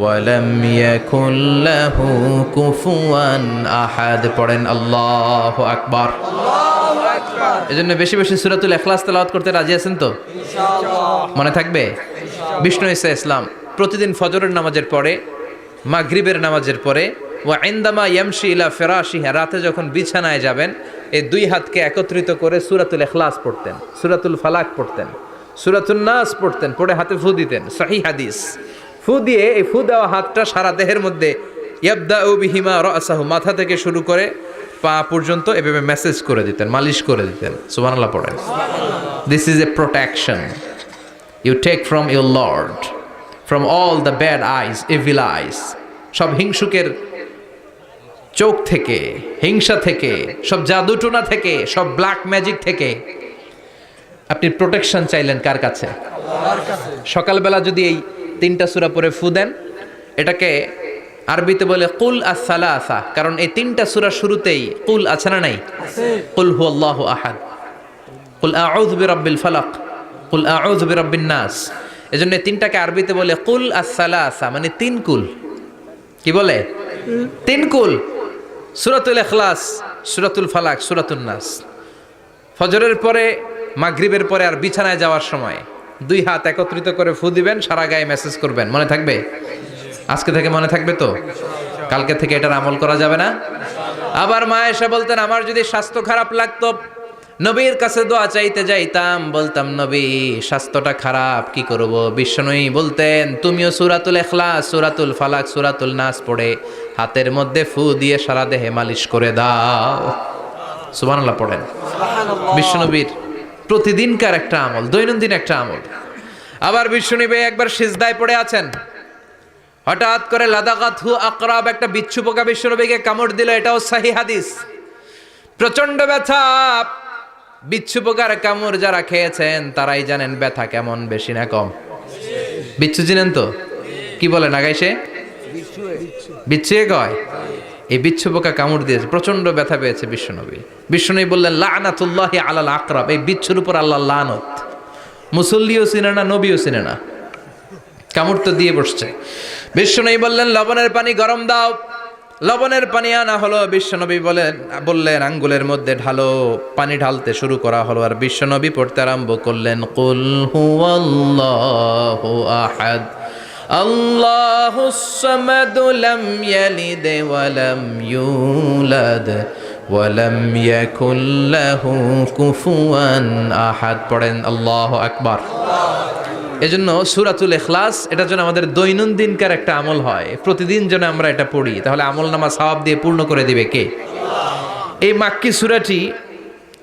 Speaker 1: ওয়া লাম ইয়াকুল লাহু কুফুয়ান আহাদ। পড়েন আল্লাহু আকবার। আল্লাহু আকবার। এজন্য বেশি বেশি সূরাতুল ইখলাস তেলাওয়াত করতে রাজি আছেন তো? ইনশাআল্লাহ। মনে থাকবে? বিষ্ণু ঈসা ইসলাম প্রতিদিন ফজরের নামাজের পরে, মাগরিবের নামাজের পরে, ওয়া ইনদামা ইয়ামশি ইলা ফিরাশিহি, রাতে যখন বিছানায় যাবেন, এই 2 হাতকে একত্রিত করে সূরাতুল ইখলাস পড়তেন, সূরাতুল ফালাক পড়তেন, সূরাতুন নাস পড়তেন, পড়ে হাতে ফু দিতেন। সহিহ হাদিস। ফু দিয়ে এই ফু দেওয়া হাতটা সারা দেহের মধ্যে ইয়াবদাউ বিহিমা রাসাহু, মাথা থেকে শুরু করে পা পর্যন্ত এভাবে মেসেজ করে দিতেন, মালিশ করে দিতেন। সুবহানাল্লাহ পড়েন। This is a protection you take from your lord, from all the bad eyes, evil eyes, সব হিংসুকের চোখ থেকে, হিংসা থেকে, সব জাদুটোনা থেকে, সব ব্ল্যাক ম্যাজিক থেকে আপনি প্রোটেকশন চাইলেন কার কাছে? আল্লাহর কাছে। সকালবেলা যদি এই 3টা সূরা পড়ে ফু দেন, এটাকে আরবিতে বলে কুল আস-সালাসা, কারণ এই 3টা সূরা শুরুতেই কুল আছে না নাই? আছে। কুল হুয়াল্লাহু আহাদ, কুল আউযু বিরাব্বিল ফালাক, কুল আউযু বিরাব্বিন নাস। এজন্য 3টাকে আরবিতে বলে কুল আস-সালাসা, মানে 3 কুল। কি বলে? 3 কুল। সূরাতুল ইখলাস, সূরাতুল ফালাক, সূরাতুন নাস। ফজরের পরে, মাগরিবের পরে আর বিছানায় যাওয়ার সময় 2 হাত একত্রিত করে ফু দিবেন, সারা গায়ে মেসেজ করবেন। মনে থাকবে? আজকে থেকে মনে থাকবে তো? কালকে থেকে এটার আমল করা যাবে না? আবার মা এসে বলতেন, আমার যদি স্বাস্থ্য খারাপ লাগতো, নবীর কাছে দোয়া চাইতে যাইতাম, বলতাম, নবী স্বাস্থ্যটা খারাপ, কি করব? বিশ্বনবী বলতেন, তুমিও সূরাতুল ইখলাস, সূরাতুল ফালাক, সূরাতুল নাস পড়ে হাতের মধ্যে ফু দিয়ে সারা দেহে মালিশ করে দাও। সুবহানাল্লাহ পড়েন। সুবহানাল্লাহ। বিশ্বনবীর প্রতিদিনকার একটা আমল, দৈনন্দিন একটা আমল। আবার বিষ্ণুনবী একবার সিজদায় পড়ে আছেন, হঠাৎ করে লাদাগাতহু আকরাব, একটা বিচ্ছু পোকা বিষ্ণুনবীকে কামড় দিল। এটাও সহিহ হাদিস। প্রচন্ড ব্যথা। বিচ্ছু পোকার কামড় যারা খেয়েছেন তারাই জানেন ব্যথা কেমন, বেশি না কম? বিচ্ছু চিনেন তো? কি বলে নাগাইছে? বিচ্ছু কয়। এই বিচ্ছু পোকা কামড় দিয়েছে, প্রচন্ড ব্যথা পেয়েছে বিশ্বনবী। বিশ্বনবী বললেন লানাতুল্লাহি আলাল আকরাব, এই বিচ্ছুর উপর আল্লাহর লানত। মুসল্লিও চিনে না, নবীও চিনে না, কামড় তো দিয়ে বসছে। বিশ্বনবী বললেন লবণের পানি গরম দাও। লবণের পানি আনা হলো। বিশ্বনবী বললেন আঙ্গুলের মধ্যে ঢালো। পানি ঢালতে শুরু করা হলো, আর বিশ্বনবী পড়তে আরম্ভ করলেন কুল হুয়াল্লাহু আহাদ আল্লাহুস সামাদ লাম ইয়ালিদ ওয়া লাম ইউলাদ ওয়া লাম ইয়াকুল লাহু কুফুয়ান আহাদ। পড়েন আল্লাহু আকবার। এজন্য সূরাতুল ইখলাস এটার জন্য আমাদের দৈনন্দিনকার একটা আমল হয়, প্রতিদিন যেন আমরা এটা পড়ি, তাহলে আমল নামা সওয়াব দিয়ে পূর্ণ করে দিবে কে? এই মাক্কি সূরাটি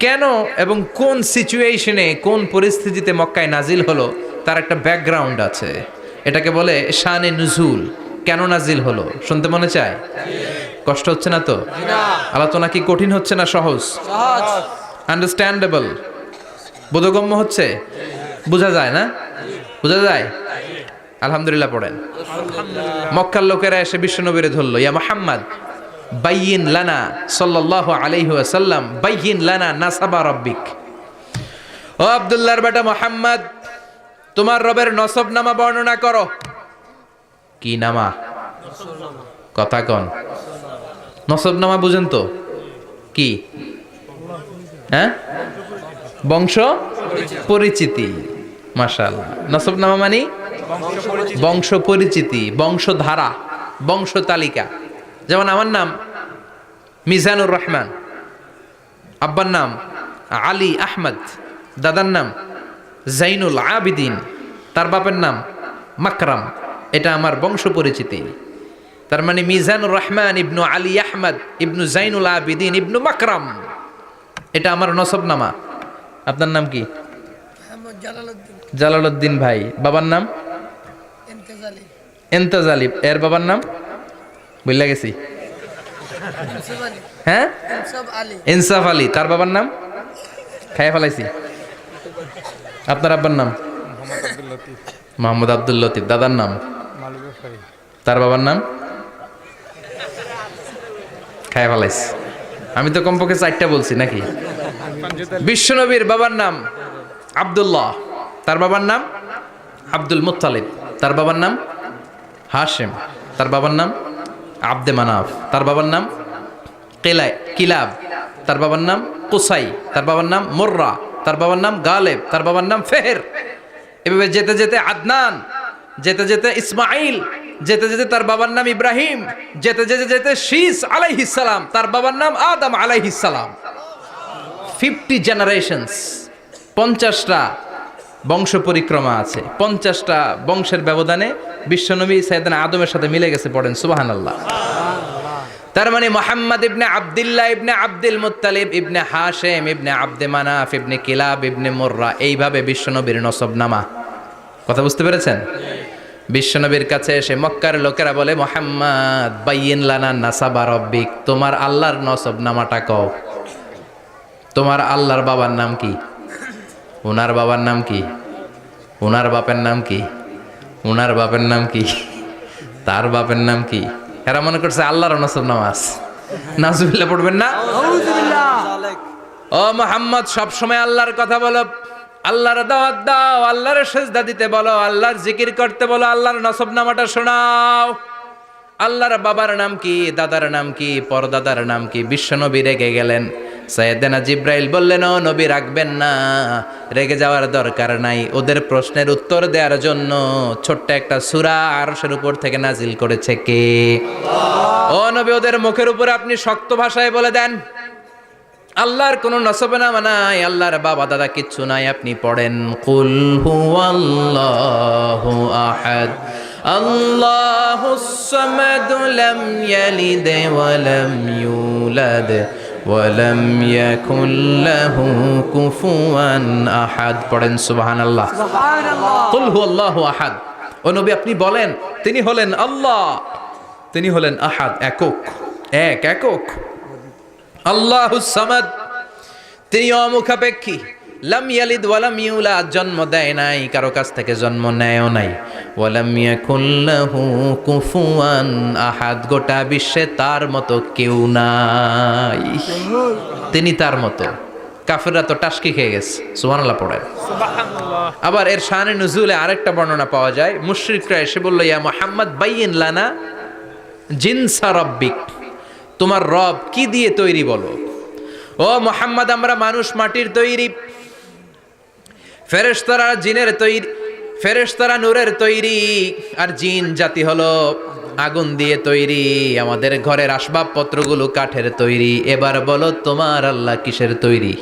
Speaker 1: কেন এবং কোন সিচুয়েশনে, কোন পরিস্থিতিতে মক্কায় নাজিল হলো তার একটা ব্যাকগ্রাউন্ড আছে। এটাকে বলে শানে নুজুল। কেন নাজিল হলো শুনতে মনে চায়? কষ্ট হচ্ছে না তো? আলোচনা কি কঠিন হচ্ছে না সহজ? আন্ডারস্ট্যান্ডেবল, বোধগম্য হচ্ছে? বোঝা যায় না? বোঝা যায়? আলহামদুলিল্লাহ পড়েন। মক্কার লোকেরা এসে বিশ্বনবীরে ধরল, ইয়া মুহাম্মদ বাইয়িন লানা সাল্লাল্লাহু আলাইহি ওয়াসাল্লাম বাইয়িন লানা নাসাবা রাব্বিক। ও আব্দুল্লাহর বেটা মুহাম্মদ, তোমার রবের নসব নামা বর্ণনা করো। কি নামা? কথা কন। নসব নামা বুঝেন তো? কি? হ্যাঁ, বংশ পরিচিতি। মাশাআল্লাহ। নসব নামা মানে বংশ পরিচিতি, বংশধারা, বংশ তালিকা। যেমন আমার নাম মিজানুর রহমান, আব্বার নাম আলী আহমদ, দাদার নাম জাইনুল আবিদিন, তার বাপের নাম মাকরাম। এটা আমার বংশ পরিচিতি। তার মানে মিজানুর রহমান ইবনু আলী আহমদ ইবনু জাইনুল আবিদিন ইবনু মাকরাম, এটা আমার নসব নামা। আপনার নাম কি? জালালউদ্দিন ভাই। বাবার নাম এন্তেজালি। এর বাবার নাম বুঝলা গেছি। হ্যাঁ, ইনসাফ আলী। তার বাবার নাম খাইয়া ফেলাইছি। আপনার আব্বার নাম মোহাম্মদ আব্দুল লতিফ। দাদার নাম? তার বাবার নাম খাইয়া ফেলাইছি। আমি তো কমপক্ষে 4টা বলছি নাকি? বিশ্বনবীর বাবার নাম আব্দুল্লাহ, তার বাবার নাম আব্দুল মুত্তালিব, তার বাবার নাম হাশিম, তার বাবার নাম আব্দে মানাফ, তার বাবার নাম কিলাব, তার বাবার নাম কুসাই, তার বাবার নাম মুররা, তার বাবার নাম গালেব, তার বাবার নাম ফেহের। এভাবে যেতে যেতে আদনান, যেতে যেতে ইসমাইল, যেতে যেতে তার বাবার নাম ইব্রাহিম, যেতে যেতে যেতে শীস আলাইহিস সালাম, তার বাবার নাম আদম আলাইহিস সালাম। 50 জেনারেশনস, 50টা বংশ পরিক্রমা আছে। 50টা বংশের ব্যবধানে বিশ্বনবী সাইয়েদনা আদমের সাথে মিলে গেছে। পড়েন সুবহানাল্লাহ। তার মানে মুহাম্মদ ইবনে আব্দুল্লাহ ইবনে আব্দুল মুত্তালিব ইবনে হাশিম ইবনে আব্দে মানাফ ইবনে কিলাব ইবনে মুররা, এইভাবে বিশ্বনবীর নসবনামা। কথা বুঝতে পেরেছেন? বিশ্বনবীর কাছে এসে মক্কার লোকেরা বলে, মুহাম্মদ বাইয়িন লানা নাসাবা রাব্বিক, তোমার আল্লাহর নসবনামাটা কও। তোমার আল্লাহর বাবার নাম কি? ওনার বাবার নাম কি? ওনার বাপের নাম কি? ওনার বাপের নাম কি? তার বাপের নাম কি? এরা মনে করছে আল্লাহর নসব নামাজ। নাউজুবিল্লাহ পড়বেন না? ও মুহাম্মদ, সবসময় আল্লাহর কথা বলো, আল্লাহর দাওয়াত দাও, আল্লাহর সিজদা দিতে বলো, আল্লাহর জিকির করতে বলো, আল্লাহর নসব নামাটা শোনাও। আল্লাহর বাবার নাম কি? দাদার নাম কি? পরদাদার নাম কি? বিশ্বনবী রেগে গেলেন। সাইয়েদনা জিব্রাইল বললেন, ও নবী রাখবেন না, রেগে যাওয়ার দরকার নাই। ওদের প্রশ্নের উত্তর দেওয়ার জন্য ছোট্ট একটা সূরা আরশের উপর থেকে নাজিল করেছে কে? ও নবী, ওদের মুখের উপরে আপনি শক্ত ভাষায় বলে দেন, আল্লাহর কোনো নসবনামা নাই, আল্লাহর বাবা দাদা কিচ্ছু নাই। আপনি পড়েন কুল হুয়াল্লাহু আহাদ আল্লাহুস সামাদ লাম ইয়ালিদ ওয়া লাম ইউলাদ ওয়ালাম ইয়াকুল লাহু কুফুয়ান আহাদ। পড়েন সুবহানাল্লাহ। কুল হুয়াল্লাহু আহাদ। ও নবী আপনি বলেন তিনি হলেন আল্লাহ, তিনি হলেন আহাদ, একক, একক। আল্লাহুস সামাদ, তিনি অমুখাপেক্ষী। লাম ইয়ালিদ ওয়ালাম ইউলাদ, জন্ম দেয় নাই, কারো কাছ থেকে জন্ম নেয়ও নাই। ওয়ালাম ইয়াকুল লাহু কুফুয়ান আহাদ, গোটা বিশ্বে তার মতো কেউ নাই, তিনি তার মতো। কাফেররা তো টাসকি খেয়ে গেছে। সুবহানাল্লাহ পড়েন। আবার এর শানে নুজুলে আরেকটা বর্ণনা পাওয়া যায়। মুশরিকরা এসে বলল, ইয়া মুহাম্মদ বাইয়িন লানা জিনসা রাব্বিক, তোমার রব কি দিয়ে তৈরি বলো। ও মুহাম্মদ আমরা মানুষ মাটির তৈরি, ফেরেশতারা জিনের তৈরি, ফেরেশতারা নূরের তৈরি, আর জিন জাতি হলো আগুন দিয়ে তৈরি, আমাদের ঘরের আসবাবপত্রগুলো কাঠের তৈরি। এবার বলো তোমার আল্লাহ কিসের তৈরি?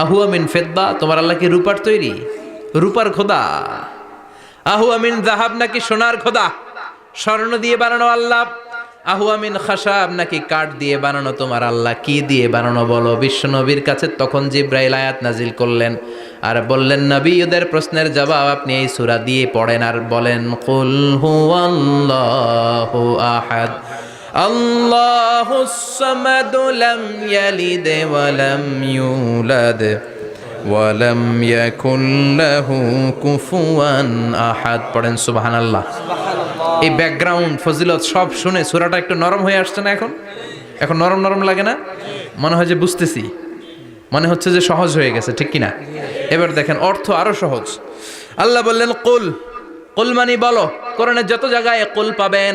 Speaker 1: আহুয়া মিন ফিদ্দা, তোমার আল্লাহ কি রূপার তৈরি? রূপার খোদা? আহুয়া মিন যাহাব, নাকি সোনার খোদা, স্বর্ণ দিয়ে বানানো আল্লাহ? আহুয়া মিন খাশাব, নাকি কাঠ দিয়ে বানানো তোমার আল্লাহ? কি দিয়ে বানানো বলো? বিশ্ব নবীর কাছে তখন জিব্রাইল আয়াত নাজিল করলেন আর বললেন, নবী ওদের প্রশ্নের জবাব আপনি এই সূরা দিয়ে পড়েন আর বলেন, কুল হুয়াল্লাহু আহাদ আল্লাহুস সামাদ লাম ইয়ালিদ ওয়া লাম ইউলাদ ওয়া লাম ইয়াকুল লাহু কুফুয়ান আহাদ। পড়েন সুবহানাল্লাহ। এই ব্যাকগ্রাউন্ড ফজিলত সব শুনে সূরাটা একটু নরম হয়ে আসছে না? এখন নরম নরম লাগে না? মনে হয় যে বুঝতেছি, মনে হচ্ছে যে সহজ হয়ে গেছে, ঠিক কিনা? এবার দেখেন অর্থ আরো সহজ। আল্লাহ বললেন কুল, কুল মানে বলো। কোরআনের যত জায়গায় কুল পাবেন,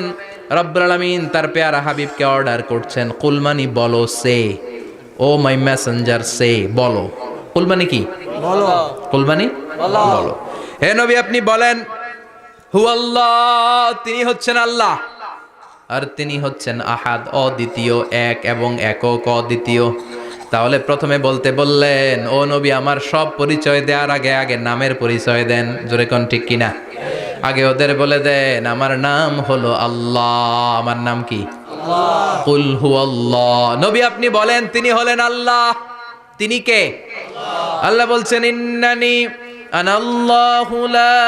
Speaker 1: রব্বুল আলামিন তার পেয়ারা হাবিবকে অর্ডার করছেন, কুল মানে বলো, সে, ও মাই মেসেঞ্জার সে, বলো। কুল মানে কি? বলো। কুল মানে বলো। হে নবী আপনি বলেন, হুয়াল্লাহ, তিনি হচ্ছেন আল্লাহ, আর তিনি হচ্ছেন আহাদ, অদ্বিতীয়, এক এবং একক, অদ্বিতীয়। তাহলে প্রথমে বলতে বললেন, ও নবী আমার সব পরিচয় দেওয়ার আগে আগে নামের পরিচয় দেন। জোরে কোন ঠিক কিনা? আগে ওদের বলে দেন আমার নাম হলো আল্লাহ। আমার নাম কি? আল্লাহ। কুল হুয়াল্লাহ, নবী আপনি বলেন তিনি হলেন আল্লাহ। তিনি কে? আল্লাহ বলছেন, ইন্নানি আনাল্লাহু লা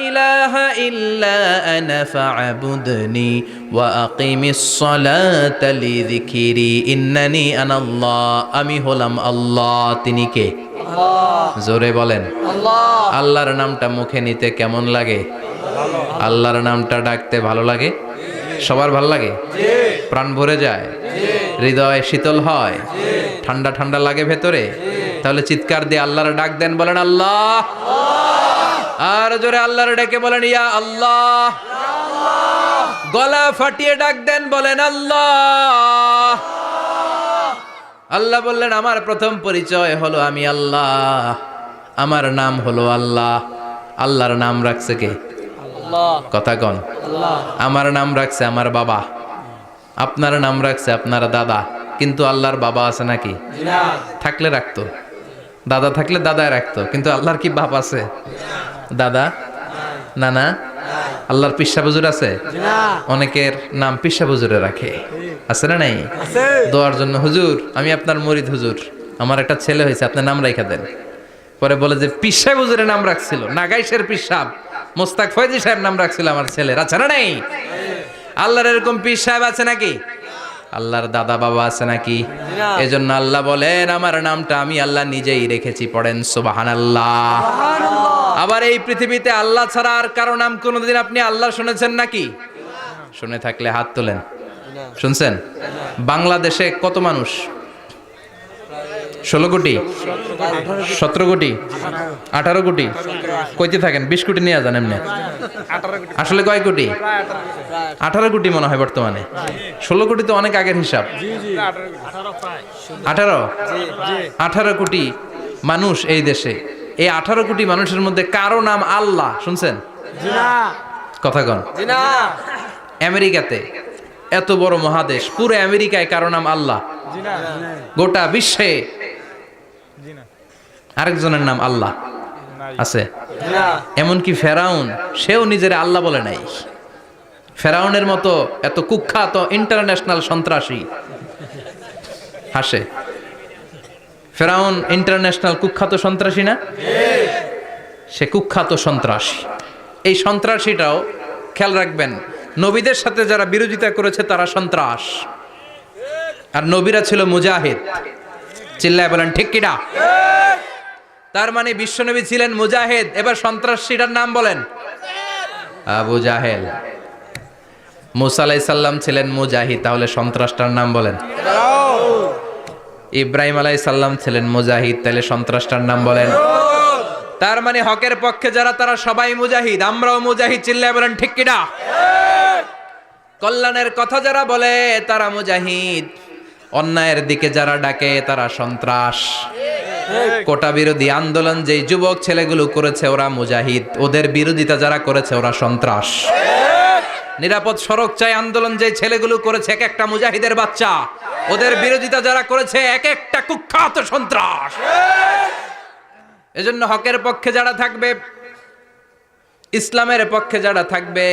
Speaker 1: ইলাহা ইল্লা আনা ফা'বুদনি ওয়া আকিমিস সালাতা লিযিকরি। ইন্নানি আনাল্লাহ, আমি হলাম আল্লাহ। তিনি কে? আল্লাহ। জোরে বলেন আল্লাহ। আল্লাহর নামটা মুখে নিতে কেমন লাগে? আল্লাহর নামটা ডাকতে ভালো লাগে? সবার ভালো লাগে? প্রাণ ভরে যায়? হৃদয় শীতল হয়? ঠান্ডা ঠান্ডা লাগে ভেতরে? তাহলে চিৎকার দিয়ে আল্লাহর ডাক দেন, বলেন আল্লাহ। আর জোরে আল্লাহর ডেকে বলেন ইয়া আল্লাহ। গলা ফাটিয়ে ডাক দেন, বলেন আল্লাহ। আল্লাহ বললেন আমার প্রথম পরিচয় হলো আমি আল্লাহ, আমার নাম হলো আল্লাহ। আল্লাহর নাম রাখছে কে? আল্লাহ। কথা কন। আমার নাম রাখছে আমার বাবা, আপনার নাম রাখছে আপনার দাদা। কিন্তু আল্লাহর বাবা আছে নাকি? থাকলে রাখতো, দাদা থাকলে দাদায় রাখতো। কিন্তু আল্লাহর কি বাপ আছে? দাদা, নানা? আল্লাহর পিসা বুজুর আছে? অনেকের নাম পিসা বুজুরে রাখে, আছে না নাই? দোয়ার জন্য, হুজুর আমি আপনার মুরিদ, হুজুর আমার একটা ছেলে হয়েছে, আপনার নাম রাখা দেন। পরে বলে যে পিসা বুজুরের নাম রাখছিল, নাগাইশের পিসাব মোস্তাক ফয়জি সাহেব নাম রাখছিল আমার ছেলের, আছে না নাই? আল্লাহর এরকম পীর সাহেব আছে নাকি? আল্লাহর দাদা বাবা আছে নাকি? এজন্য আল্লাহ বলেন আমার নামটা আমি আল্লাহ নিজেই রেখেছি। পড়েন সুবহানাল্লাহ। আবার এই পৃথিবীতে আল্লাহ ছাড়া আর কারো নাম কোনোদিন আপনি আল্লাহ শুনেছেন নাকি? শুনে থাকলে হাত তোলেন। শুনছেন? বাংলাদেশে কত মানুষ? 16 কোটি, 17 কোটি, 18 কোটি? কইতে থাকেন, 20 কোটি নিয়ে যান এমনি। আসলে কয় কোটি? 18 কোটি মনে হয় বর্তমানে। 16 কোটি তো অনেক আগের হিসাব। 18 কোটি মানুষ এই দেশে। এই 18 কোটি মানুষের মধ্যে কারো নাম আল্লাহ শুনছেন? কথা কন। আমেরিকাতে, এত বড় মহাদেশ, পুরো আমেরিকায় কারো নাম আল্লাহ? গোটা বিশ্বে আরেকজনের নাম আল্লাহ আছে? এমনকি ফেরাউন, সেও নিজের আল্লাহ বলে নাই। ফেরাউনের মতো এত কুখ্যাত ইন্টারন্যাশনাল সন্ত্রাসী হাসে, ফেরাউন ইন্টারন্যাশনাল কুখ্যাত সন্ত্রাসী না? সে কুখ্যাত সন্ত্রাসী। এই সন্ত্রাসীটাও খেয়াল রাখবেন, নবীদের সাথে যারা বিরোধিতা করেছে তারা সন্ত্রাস, আর নবীরা ছিল মুজাহিদ। চিল্লায় বলেন ঠিক কিনা? তার মানে বিশ্বনবী ছিলেন মুজাহিদ। এবার সন্ত্রাসীটার নাম বলেন, আবু জাহেল। মুসা আলাইহিস সালাম ছিলেন মুজাহিদ, তাহলে সন্ত্রাসটার নাম বলেন। ইব্রাহিম আলাইহিস সালাম ছিলেন মুজাহিদ, তাহলে সন্ত্রাসটার নাম বলেন। তার মানে হকের পক্ষে যারা তারা সবাই মুজাহিদ, আমরাও মুজাহিদ। চিল্লায় বলেন ঠিক কিনা? কল্যাণের কথা যারা বলে তারা মুজাহিদ, অন্যায়ের দিকে যারা ডাকে তারা সন্ত্রাস। কোটা বিরোধী আন্দোলন যেই যুবক ছেলেগুলো করেছে ওরা মুজাহিদ, ওদের বিরোধিতা যারা করেছে ওরা সন্ত্রাস। নিরাপদ সড়ক চাই আন্দোলন যে ছেলেগুলো করেছে এক একটা মুজাহিদের বাচ্চা, ওদের বিরোধিতা যারা করেছে এক একটা কুখ্যাত সন্ত্রাস। এজন্য হকের পক্ষে যারা থাকবে, ইসলামের পক্ষে যারা থাকবে,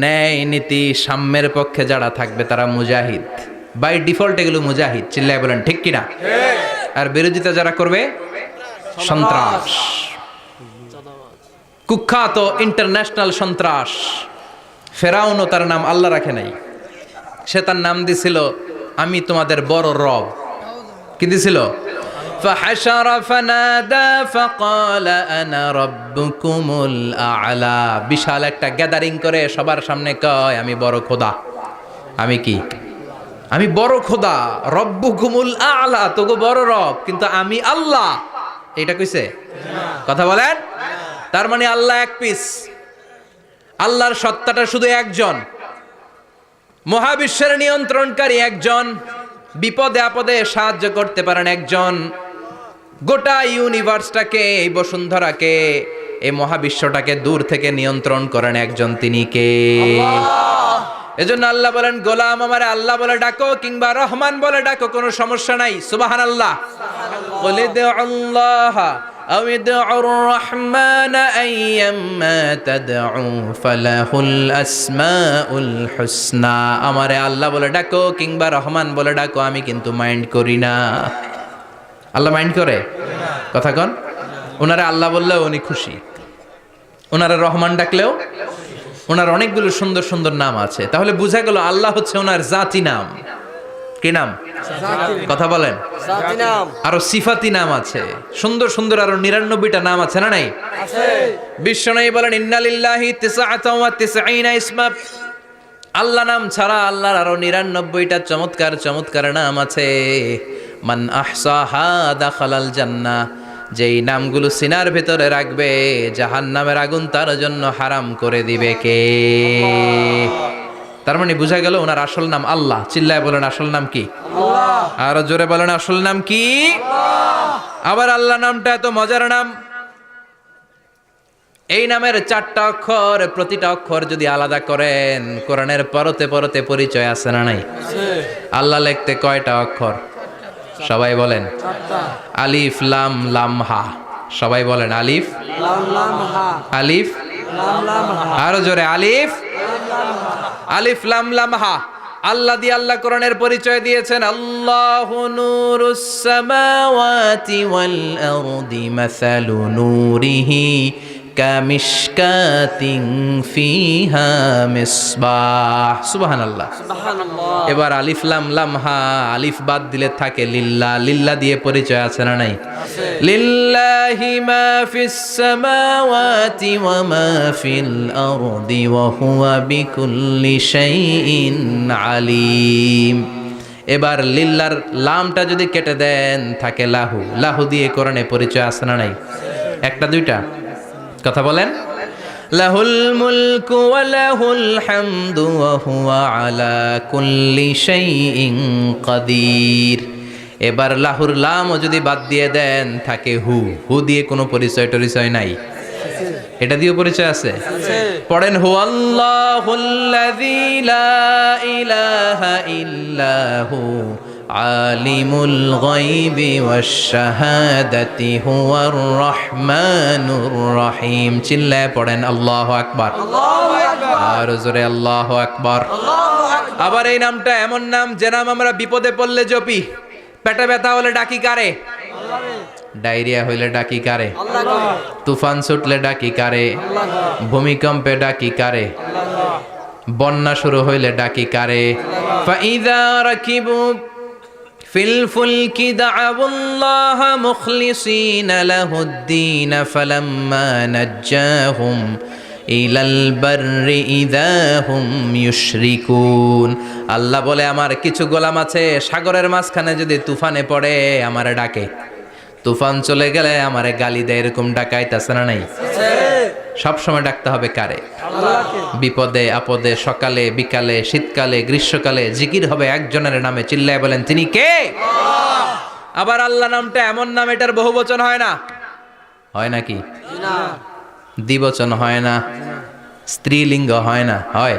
Speaker 1: ন্যায় নীতি সাম্যের পক্ষে যারা থাকবে তারা মুজাহিদ। বাই ডিফল্ট এগুলো মুজাহিদ। চিল্লায় বলেন ঠিক কিনা? আর বিরোধিতা যারা করবে সন্ত্রাস, কুখ্যাত ইন্টারন্যাশনাল সন্ত্রাস। ফেরাউনও তার নাম আল্লাহ রাখে নাই, সে তার নাম দিছিল আমি তোমাদের বড় রব। কি দিছিল? فحشر فنادى فقال انا ربكم الاعلى। বিশাল একটা গ্যাদারিং করে সবার সামনে কয় আমি বড় খোদা। আমি কি? আমি বড় খোদা, রব্বুকুমুল আ'লা, তোগো বড় রব, কিন্তু আমি আল্লাহ। এটা কইছে? কথা বলেন। তার মানে আল্লাহ এক পিস, আল্লাহর সত্তাটা শুধু একজন, মহাবিশ্বের নিয়ন্ত্রণকারী একজন, বিপদে আপদে সাহায্য করতে পারেন একজন, গোটা ইউনিভার্সটাকে, এই বসুন্ধরাকে, এই মহাবিশ্বটাকে দূর থেকে নিয়ন্ত্রণ করেন একজন, তিনি কে? এজন্য আল্লাহ বলেন গোলাম আমারে আল্লাহ বলে ডাকো কিংবা রহমান বলে ডাকো, কোনো সমস্যা নাই। সুবহানাল্লাহ। কুল ইদউল্লাহ আও ইদউর রহমান আইয়াম্মা তাদউ ফালাহুল আসমাউল হুসনা। আমারে আল্লাহ বলে ডাকো কিংবা রহমান বলে ডাকো, আমি কিন্তু মাইন্ড করি না। আল্লাহ মাইন্ড করে? কথা কন। ওনারে আল্লাহ বললেও উনি খুশি, ওনারে রহমান ডাকলেও। ওনার অনেকগুলো সুন্দর সুন্দর নাম আছে, তাহলে বোঝা গেল আল্লাহ হচ্ছে ওনার জাতি নাম। কি নাম? কথা বলেন। আরো সিফাতি নাম আছে, সুন্দর সুন্দর আরো 99টা নাম আছে না নাই? বিশ্বনবী বলেন ইন্নালিল্লাহি 99 ইসমা। আল্লাহ নাম ছাড়া আল্লাহর আরো 99টা চমৎকার চমৎকার নাম আছে। মান আহসাহা দাখালাল জান্নাহ। যেই নামগুলো সিনার ভেতরে রাখবে জাহান্নামের আগুন তার জন্য হারাম করে দিবে কে? তার মানে বোঝা গেল ওনার আসল নাম আল্লাহ। চিল্লায় বলেন আসল নাম কি? আল্লাহ। আর জোরে বলেন আসল নাম কি? আল্লাহ। আবার আল্লাহ নামটা এত মজার নাম, এই নামের 4টা অক্ষর, প্রতিটা অক্ষর যদি আলাদা করেন কোরআনের পরতে পরতে পরিচয় আছে না নাই? আল্লাহ লিখতে কয়টা অক্ষর? সবাই বলেন। আলিফ লাম লাম হা। সবাই বলেন আলিফ লাম লাম হা। আলিফ লাম লাম হা। আরো জোরে আলিফ আলিফ লাম লাম হা। আল্লাহ দিয়ে আল্লাহ কোরআনের পরিচয় দিয়েছেন আল্লাহু নূরুস সামাওয়াতি ওয়াল আরদি মাসালু নূরিহি কামিশকাতিন ফিহা মিসবাহ। সুবহানাল্লাহ। এবার আলিফ লাম লাম হা, আলিফ বাদ দিলে থাকে লিল্লাহ। লিল্লাহ দিয়ে পরিচয় আছে না নাই? লিল্লাহি মা ফিস সামাওয়াতি ওয়া মা ফিল আরদি ওয়া হুয়া বিকুল্লি শাইইন আলিম। এবার লিল্লার লামটা যদি কেটে দেন থাকে লাহু। লাহু দিয়ে কোরআনে পরিচয় আছে না নাই? একটা দুইটা? কথা বলেন। লাহুল মুলকু ওয়া লাহুল হামদু ওয়া হুয়া আলা কুল্লি শাইইন কাদির। এবার লাহুর লামও যদি বাদ দিয়ে দেন থাকে হু। হু দিয়ে কোনো পরিচয় টরিচয় নাই, এটা দিয়ে পরিচয় আছে। পড়েন হু আল্লাহুল্লাযী লা ইলাহা ইল্লাহু আলিমুল গায়বি ওয়াশ শাহাদাতি হুয়ার রহমানুর রহিম। চিল্লায় পড়েন আল্লাহু আকবার। আর জোরে আল্লাহু আকবার। আবার এই নামটা এমন নাম যে নাম আমরা বিপদে পড়লে জপি, পেটে ব্যথা হলে ডাকি কারে? ডায়রিয়া হইলে ডাকি কারে? তুফান ছুটলে ডাকি কারে? ভূমিকম্পে ডাকি কারে? বন্যা শুরু হইলে ডাকি কারে? ফাইযা রাকিবু ফিল ফুলকি দা'আবুল্লাহ মুখলিসিনা লাহুদ্দিন ফালাম্মা নাজ্জাহুম ইলাল বাররি ইযা হুম ইউশরিকুন। আল্লাহ বলে আমার কিছু গোলাম আছে সাগরের মাঝখানে যদি তুফানে পড়ে আমারে ডাকে, তুফান চলে গেলে আমারে গালি দেয়, এরকম ডাকাইতাছে না নাই? সব সময় ডাকতে হবে কারে? বিপদে আপদে, সকালে বিকালে, শীতকালে গ্রীষ্মকালে জিকির হবে একজনের নামে, চিল্লায় বলেন তিনি কে? আবার আল্লাহ নামটা এমন নাম এটার বহুবচন হয় না, হয় নাকি? দ্বিবচন হয় না, স্ত্রীলিঙ্গ হয় না, হয়?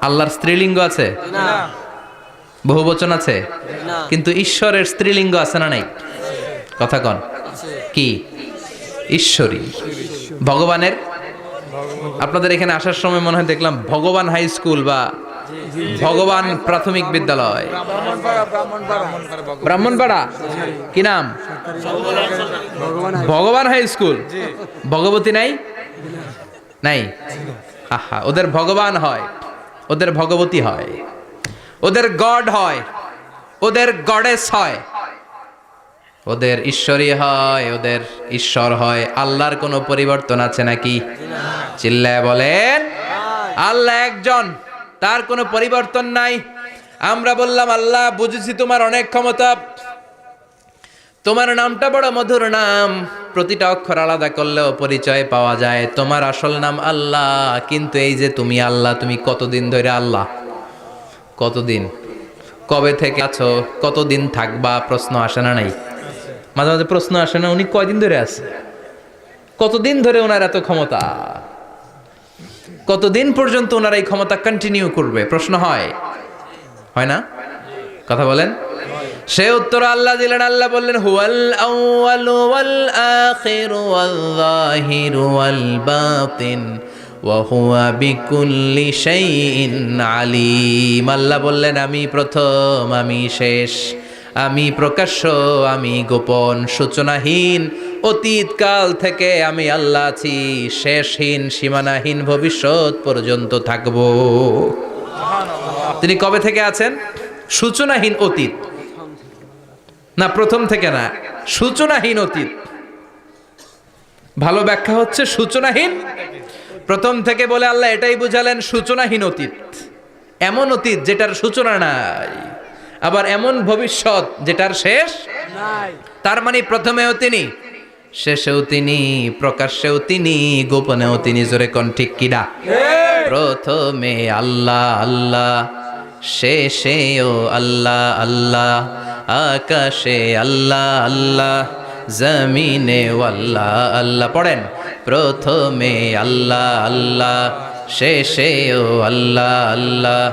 Speaker 1: আল্লাহর স্ত্রীলিঙ্গ আছে, বহুবচন আছে, কিন্তু ঈশ্বরের স্ত্রীলিঙ্গ আছে না নাই? কথা কন কি? ঈশ্বরী। ভগবানের, আপনাদের এখানে আসার সময় মনে হয় দেখলাম ভগবান হাই স্কুল বা ভগবান প্রাথমিক বিদ্যালয়, ব্রাহ্মণপাড়া, কি নাম? ভগবান হাই স্কুল। ভগবতী নাই? নাই। আহা, ওদের ভগবান হয়, ওদের ভগবতী হয়, ওদের গড হয়, ওদের গডেস হয়, ওদের ঈশ্বরী হয়, ওদের ঈশ্বর হয়। আল্লাহর কোনো পরিবর্তন আছে নাকি? চিল্লায় বলেন আল্লাহ একজন, তার কোনো পরিবর্তন নাই। আমরা বললাম আল্লাহ বুঝেছি তোমার অনেক ক্ষমতা, তোমার নামটা বড় মধুর নাম, প্রতিটা অক্ষর আলাদা করলেও পরিচয় পাওয়া যায়। তোমার আসল নাম আল্লাহ, কিন্তু এই যে তুমি আল্লাহ, তুমি কতদিন ধরে আল্লাহ? কতদিন? কবে থেকে আছো? কতদিন থাকবা? প্রশ্ন আসে না নাই? মাঝে মাঝে প্রশ্ন আসে না উনি কয়দিন ধরে আছে? কতদিন ধরে ওনার এত ক্ষমতা? কতদিন পর্যন্ত ওনার এই ক্ষমতা কন্টিনিউ করবে? প্রশ্ন হয়, হয় না? কথা বলেন। সে উত্তর আল্লাহ দিলেন। আল্লাহ বললেন হুয়াল আউয়ালু ওয়াল আখিরু ওয়াল যাহিরু ওয়াল বাতিন ওয়া হুয়া বিকুল্লি শাইইন আলিম। আল্লাহ বললেন আমি প্রথম, আমি শেষ, আমি প্রকাশ্য, আমি গোপন, সূচনাহীন, অতীতকাল থেকে আমি আল্লাহ আছি, শেষহীন, সীমানাহীন, ভবিষ্যৎ পর্যন্ত থাকব। তিনি কবে থেকে আছেন? সূচনাহীন অতীত না, প্রথম থেকে না, সূচনাহীন অতীত। ভালো ব্যাখ্যা হচ্ছে সূচনাহীন প্রথম থেকে বলে আল্লাহ এটাই বুঝালেন সূচনাহীন অতীত, এমন অতীত যেটার সূচনা নাই, আবার এমন ভবিষ্যৎ যেটার শেষ নাই। তার মানে প্রথমেও তিনি, শেষেও তিনি, প্রকাশ্যেও তিনি, গোপনেও তিনি। জোরে কোন ঠিক কিনা? প্রথমে আল্লাহ আল্লাহ, শেষেও আল্লাহ আল্লাহ, আকাশে আল্লাহ আল্লাহ, জমিনে আল্লাহ আল্লাহ। পড়েন প্রথমে আল্লাহ আল্লাহ, শেষেও আল্লাহ আল্লাহ,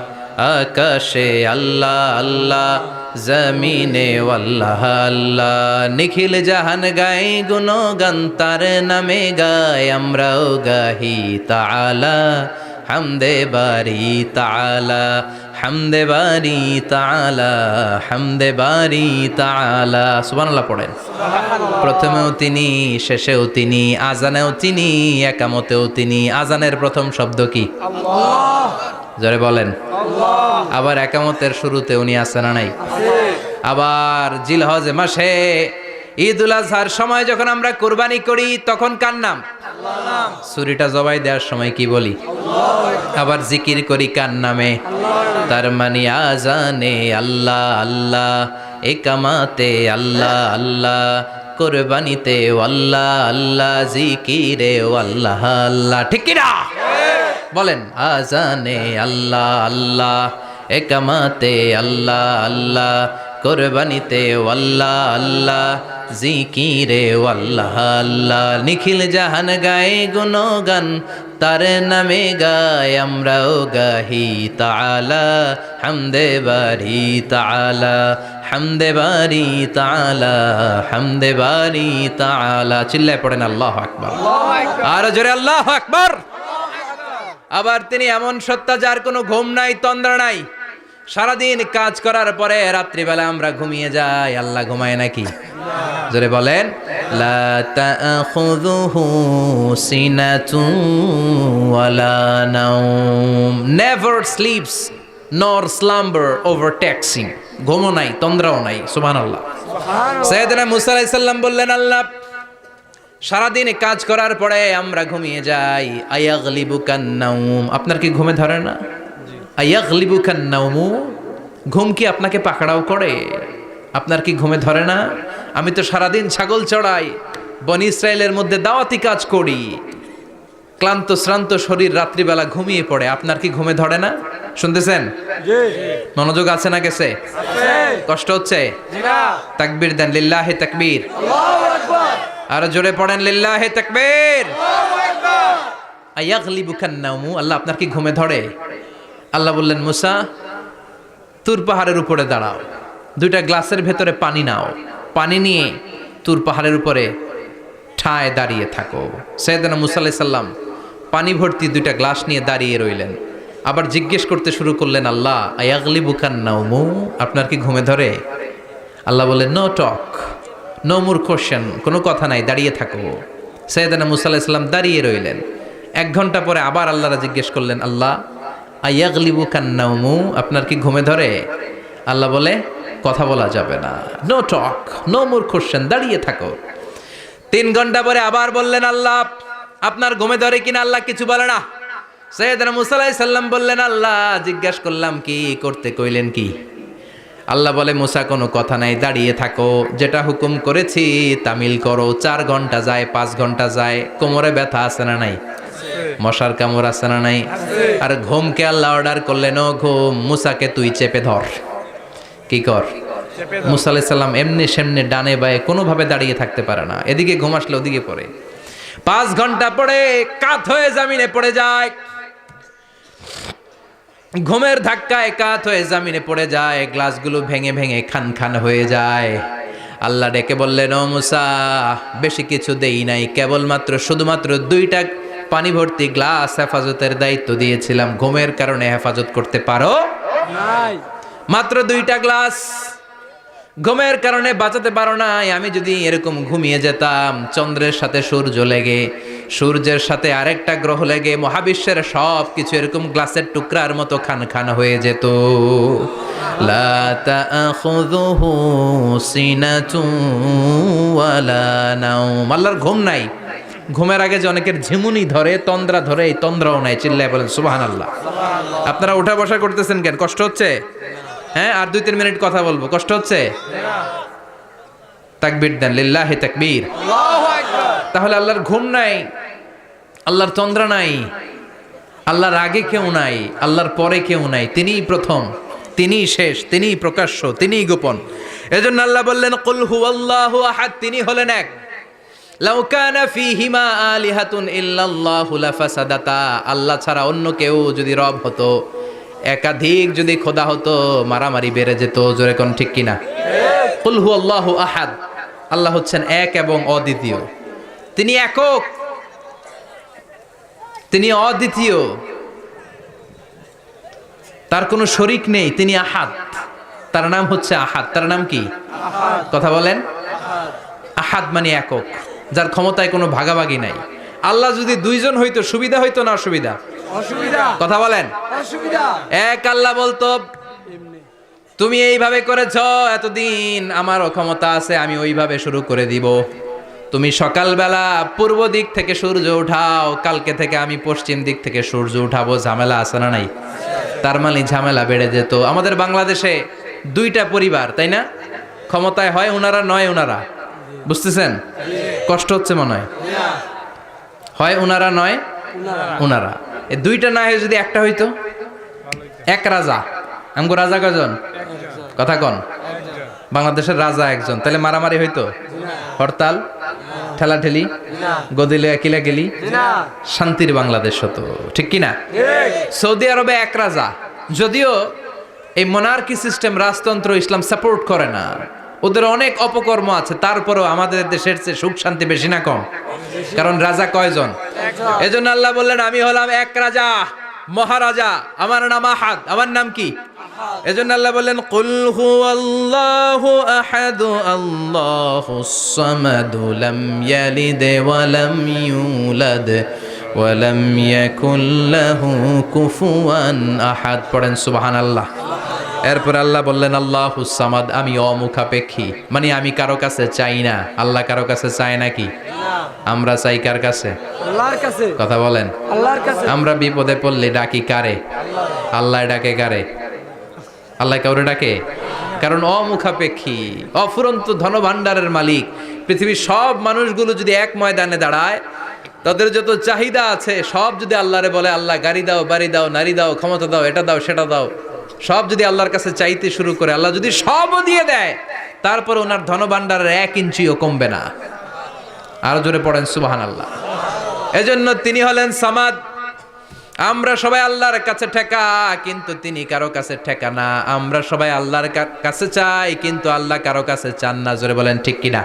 Speaker 1: আকাশে আল্লাহ আল্লাহ, জমিনে আল্লাহ আল্লাহ। নিখিল জাহান গায় গুণগান, তার নামে গায় আমরাও গাহি তাআলা, হামদে বারি তাআলা, হামদে বারি তাআলা, হামদে বারি তাআলা। সুবহানাল্লাহ পড়েন। প্রথমেও তিনি, শেষেও তিনি, আজানেও তিনি, একামতেও তিনি। আজানের প্রথম শব্দ কি? আল্লাহ। জোরে বলেন আল্লাহ। আবার একামতের শুরুতে উনি আছেন না নাই? আবার জিলহজ মাসে ঈদুল আজহার সময় যখন আমরা কুরবানি করি তখন কার নাম? আল্লাহ। ছুরিটা জবাই দেওয়ার সময় কি বলি? আল্লাহ। আবার জিকির করি কার নামে? আল্লাহ। তার মানে আজানে আল্লাহ আল্লাহ, একামাতে আল্লাহ আল্লাহ, কুরবানিতে আল্লাহ আল্লাহ, জিকিরে আল্লাহ আল্লাহ। ঠিক কি না? বলেন আজানে আল্লাহ আল্লাহ, একামাতে আল্লাহ আল্লাহ, কুরবানিতে আল্লাহ আল্লাহ, জিকিরে আল্লাহ আল্লাহ। নিখিল জাহান গায়ে গুণগান, তার নামে গায় আমরাও গাহি তাআলা, হামদে বারি তাআলা, হামদে বারি তাআলা, হামদে বারি তাআলা। চিল্লায় পড়েন আল্লাহু আকবার। আর জোরে আল্লাহু আকবার। আবার তিনি এমন সত্তা যার কোনো ঘুম নাই, তন্দ্রা নাই, সারাদিন কাজ করার পরে রাত্রিবেলা আমরা ঘুমিয়ে যাই, আল্লাহ ঘুমায় নাকি? জোরে বলেন, লা তাখুযুহু সিনাতুন ওয়ালা নাওম, নেভার স্লিপস নর স্লাম্বার ওভারটেকস হিম। ঘুমও নাই, তন্দ্রাও নাই। সুবহানাল্লাহ। সাইয়েদনা মুসা আলাইহিস সালাম বললেন, আল্লাহ সারাদিন কাজ করার পরে আমরা ঘুমিয়ে যাই, আয়াগলিবুকান নাওম, আপনার কি ঘুমে ধরে না? আয়াগলিবুকান নাওম, ঘুম কি আপনাকে পাকড়াও করে? আপনার কি ঘুমে ধরে না? আমি তো সারাদিন ছাগল চড়াই, বনি ইসরায়েলের মধ্যে দাওয়াতি কাজ করি, ক্লান্ত শ্রান্ত শরীর রাত্রিবেলা ঘুমিয়ে পড়ে, আপনার কি ঘুমে ধরে না? শুনতেছেন? মনোযোগ আছে না গেছে? কষ্ট হচ্ছে? তাকবীর দেন, লিল্লাহি তাকবীর। আরো জোরে পড়েন, লিল্লাহি তাকবীর। আয়াগলিবুকান নাওম, আল্লাহ আপনার কি ঘুমে ধরে? আল্লাহ বললেন, মুসা তুর পাহাড়ের উপরে দাঁড়াও, দুইটা গ্লাসের ভেতরে পানি নাও, পানি নিয়ে তুর পাহাড়ের উপরে ঠায় দাঁড়িয়ে থাকো। সাইয়েদনা মুসা আলাইহিস সালাম পানি ভর্তি দুইটা গ্লাস নিয়ে দাঁড়িয়ে রইলেন। আবার জিজ্ঞেস করতে শুরু করলেন, আল্লাহ আয়াগলিবুকান নাওম, আপনার কি ঘুমে ধরে? আল্লাহ বললেন, no talk, no more question, কোনো কথা নাই, দাঁড়িয়ে থাকো। সাইয়েদনা মুসা আলাইহিস সালাম দাঁড়িয়ে রইলেন। 1 ঘন্টা পরে আবার আল্লাহরা জিজ্ঞেস করলেন, আল্লাহ আয়াগলিবুকান নাওম, আপনার কি ঘুমে ধরে? আল্লাহ বলে, কথা বলা যাবে না, no talk, no more question, দাঁড়িয়ে থাকো। 3 ঘন্টা পরে আবার বললেন, আল্লাহ আপনার ঘুমে ধরে কিনা? আল্লাহ কিছু বলে না। সাইয়েদনা মুসা আলাইহিস সালাম বললেন, আল্লাহ জিজ্ঞাসা করলাম কি করতে কইলেন কি? আল্লাহ বলে, মুসা কোনো কথা নাই, দাঁড়িয়ে থাকো, যেটা হুকুম করেছি তামিল করো। 4 ঘন্টা যায়, 5 ঘন্টা যায়, কোমরে ব্যথা আছে না নাই? মশার কামড় আছে না নাই? আর ঘুমকে আল্লাহ অর্ডার করলেন, ও ঘুম, মুসাকে তুই চেপে ধর। কি কর? মুসা আলাইহিস সালাম এমনি সেমনি ডানে বায়ে কোনোভাবে দাঁড়িয়ে থাকতে পারে না, এদিকে ঘুম আসলে ওদিকে পড়ে। 5 ঘন্টা পরে কাত হয়ে জমিনে পড়ে যায়, ঘুমের ধাক্কায় কাত হয়ে জমিনে পড়ে যায়, গ্লাসগুলো ভেঙে ভেঙে খান খান হয়ে যায়। আল্লাহ ডেকে বললেন, ও মুসা বেশি কিছু দেই নাই, কেবলমাত্র শুধুমাত্র 2টা পানি ভর্তি গ্লাস হেফাজতের দায়িত্ব দিয়েছিলাম, ঘুমের কারণে হেফাজত করতে পারো নাই। মাত্র 2টা গ্লাস, ঘুমের কারণে বাঁচাতে পারো নাই। আমি যদি এরকম ঘুমিয়ে যেতাম, চন্দ্রের সাথে সূর্য লেগে, সূর্যের সাথে আরেকটা গ্রহ লেগে মহাবিশ্বের সব কিছু এরকম গ্লাসের টুকরার মতো খান খান হয়ে যেত। লা তাখুযুহু সিনাতুন ওয়ালা নাওম, আল্লাহর ঘুম নাই। ঘুমের আগে যে অনেকের ঝিমুনি ধরে, তন্দ্রা ধরে, এই তন্দ্রাও নাই। চিল্লায় বলেন সুবহানাল্লাহ। আপনারা ওঠা বসা করতেছেন কেন? কষ্ট হচ্ছে? হ্যাঁ, আর 2-3 মিনিট কথা বলবো, কষ্ট হচ্ছে? তাকবীর দেন, লিল্লাহি তাকবীর। তাহলে আল্লাহর ঘুম নাই, আল্লাহর তন্দ্রা নাই, আল্লাহর আগে কেউ নাই, আল্লাহর পরে কেউ নাই। তিনিই প্রথম, তিনিই শেষ, তিনিই প্রকাশ্য, তিনিই গোপন। এজন্য আল্লাহ বললেন, কুল হুয়াল্লাহু আহাদ, তিনি হলেন এক। লাউ কানা ফীহিমা আলিহাতুন ইল্লাল্লাহু লাফাসাদাতা, আল্লাহ ছাড়া অন্য কেউ যদি রব হতো, একাধিক যদি খোদা হতো, মারামারি বেড়ে যেত। জোরে কোন ঠিক কিনা? কুল হুয়াল্লাহু আহাদ, আল্লাহ হচ্ছেন এক এবং অদ্বিতীয়। তিনি একক, তিনি অদ্বিতীয়, তার কোনো শরীক নেই, তিনি আহাদ, তার নাম হচ্ছে আহাদ। তার নাম কি? কথা বলেন। আহাদ মানে একক, যার ক্ষমতায় কোনো ভাগাভাগি নাই। আল্লাহ যদি 2 জন হইতো সুবিধা হইতো না অসুবিধা? অসুবিধা। কথা বলেন। অসুবিধা। এক আল্লাহ বলতো, তুমি এইভাবে করেছ এতদিন, আমারও ক্ষমতা আছে, আমি ওইভাবে শুরু করে দিব। তুমি সকালবেলা পূর্ব দিক থেকে সূর্য উঠাও, কালকে থেকে আমি পশ্চিম দিক থেকে সূর্য উঠাবো। ঝামেলা আছে না নাই? তার মানে ঝামেলা বেড়ে যেত। আমাদের বাংলাদেশে 2টা পরিবার, তাই না? ক্ষমতায় হয় উনারা, নয় উনারা। বুঝতেছেন? কষ্ট হচ্ছে মনে হয়? হয় উনারা, নয় উনারা। এই 2টা না হয়ে যদি একটা হইতো, এক রাজা। আমগো রাজা কয়জন? কথা কন। বাংলাদেশের রাজা একজন, তাহলে মারামারি হইতো? হরতাল, ঠেলাঠেলি, গদিলে কিলাকিলি, শান্তির বাংলাদেশ হতো। ঠিক কিনা? সৌদি আরবে এক রাজা, যদিও এই মোনার্কি সিস্টেম, রাজতন্ত্র ইসলাম সাপোর্ট করে না, ওদের অনেক অপকর্ম আছে, তারপরেও আমাদের দেশের চেয়ে সুখ শান্তি বেশি না কম? কারণ রাজা কয়জন? এজন্য আল্লাহ বললেন, আমি হলাম এক রাজা, মহারাজা, আমার নাম আহাদ। আমার নাম কি? এজন্য আল্লাহ বললেন কুল হুয়াল্লাহু আহাদ আল্লাহুস সামাদ লাম ইয়ালিদ ওয়া লাম ইউলাদ ওয়া লাম ইয়াকুল লাহু কুফুয়ান আহাদ। পড়েন সুবহানাল্লাহ। এরপর আল্লাহ বললেন আল্লাহুস সামাদ, আমি অমুখাপেক্ষী, মানে আমি কারো কাছে চাই না। আল্লাহ কারো কাছে চায় নাকি? আমরা চাই কার কাছে?
Speaker 2: আল্লাহর কাছে।
Speaker 1: কথা বলেন।
Speaker 2: আল্লাহর কাছে।
Speaker 1: আমরা বিপদে পড়লে ডাকি কারে? আল্লাহ ডাকে কারে? আল্লাহ কাউরে ডাকে? কারণ অমুখাপেক্ষী, অফুরন্ত ধনভাণ্ডারের মালিক। পৃথিবীর সব মানুষগুলো যদি এক ময়দানে দাঁড়ায়, তাদের যত চাহিদা আছে সব যদি আল্লাহরে বলে, আল্লাহ গাড়ি দাও, বাড়ি দাও, নারী দাও, ক্ষমতা দাও, এটা দাও, সেটা দাও, সব যদি আল্লাহর কাছে চাইতে শুরু করে, আল্লাহ যদি সবও দিয়ে দেয়, তারপর ওনার ধনভাণ্ডারের 1 ইঞ্চিও কমবে না। আরো জোরে পড়েন সুবহানাল্লাহ। এজন্য তিনি হলেন সামাদ। আমরা সবাই আল্লাহর কাছে ঠেকা, কিন্তু তিনি কারো কাছে ঠেকা না। আমরা সবাই আল্লাহর কাছে চাই, কিন্তু আল্লাহ কারো কাছে চান না। জোরে বলেন ঠিক কিনা?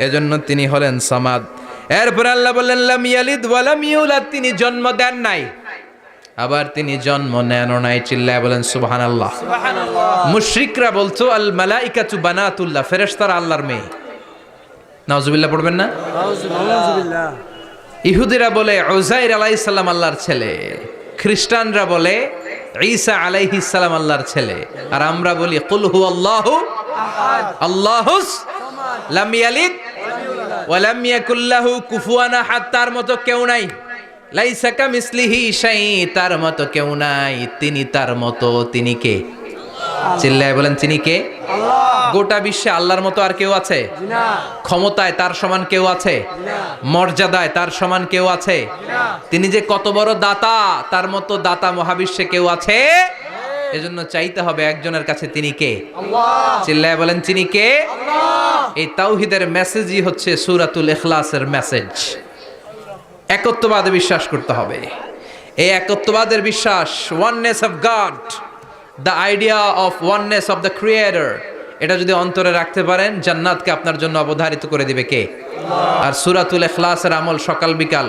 Speaker 1: এজন্য তিনি হলেন সামাদ। এরপর আল্লাহ বললেন লাম ইয়ালিদ ওয়া লাম ইউলাদ, তিনি জন্ম দেন নাই, আবার তিনি জন্ম নেনও নাই। চিল্লায় বলেন সুবহানাল্লাহ। মুশরিকরা বলতো আল মালাইকাতু বানাতুল্লাহ, ফেরেশতারা আল্লাহর মেয়ে। নাউজুবিল্লাহ পড়বেন না?
Speaker 2: নাউজুবিল্লাহ।
Speaker 1: ইহুদিরা বলে উযাইর আলাইহিস সালাম আল্লাহর ছেলে, খ্রিস্টানরা বলে ঈসা আলাইহিস সালাম আল্লাহর ছেলে, আর আমরা বলি কুল হুয়াল্লাহু আহাদ আল্লাহুস লাম ইয়ালিদ ওয়া লাম ইয়াকুল লাহু কুফুয়ান আহাদ। তার মতো কেউ নাই। লাইসা কামিসলিহি শাই, তার মতো কেউ নাই। তিনি তার মতো। তিনি কে? চিল্লায় বলেন তিনি কে?
Speaker 2: আল্লাহ।
Speaker 1: গোটা বিশ্বে আল্লাহর মতো আর কেউ আছে?
Speaker 2: না।
Speaker 1: ক্ষমতায় তার সমান কেউ আছে?
Speaker 2: না।
Speaker 1: মর্যাদায় তার সমান কেউ আছে?
Speaker 2: না।
Speaker 1: তিনি যে কত বড় দাতা, তার মতো দাতা মহাবিশ্বে কেউ আছে? এজন্য চাইতে হবে একজনের কাছে। তিনি কে?
Speaker 2: আল্লাহ।
Speaker 1: চিল্লায় বলেন তিনি কে?
Speaker 2: আল্লাহ।
Speaker 1: এই তাওহীদের মেসেজই হচ্ছে সূরাতুল ইখলাসের মেসেজ। একত্ববাদে বিশ্বাস করতে হবে। এই একত্ববাদের বিশ্বাস, oneness of god, the idea of oneness of the creator, এটা যদি অন্তরে রাখতে পারেন, জান্নাতকে আপনার জন্য অবধারিত করে দিবে কে? আর সূরাতুল ইখলাসের আমল সকাল বিকাল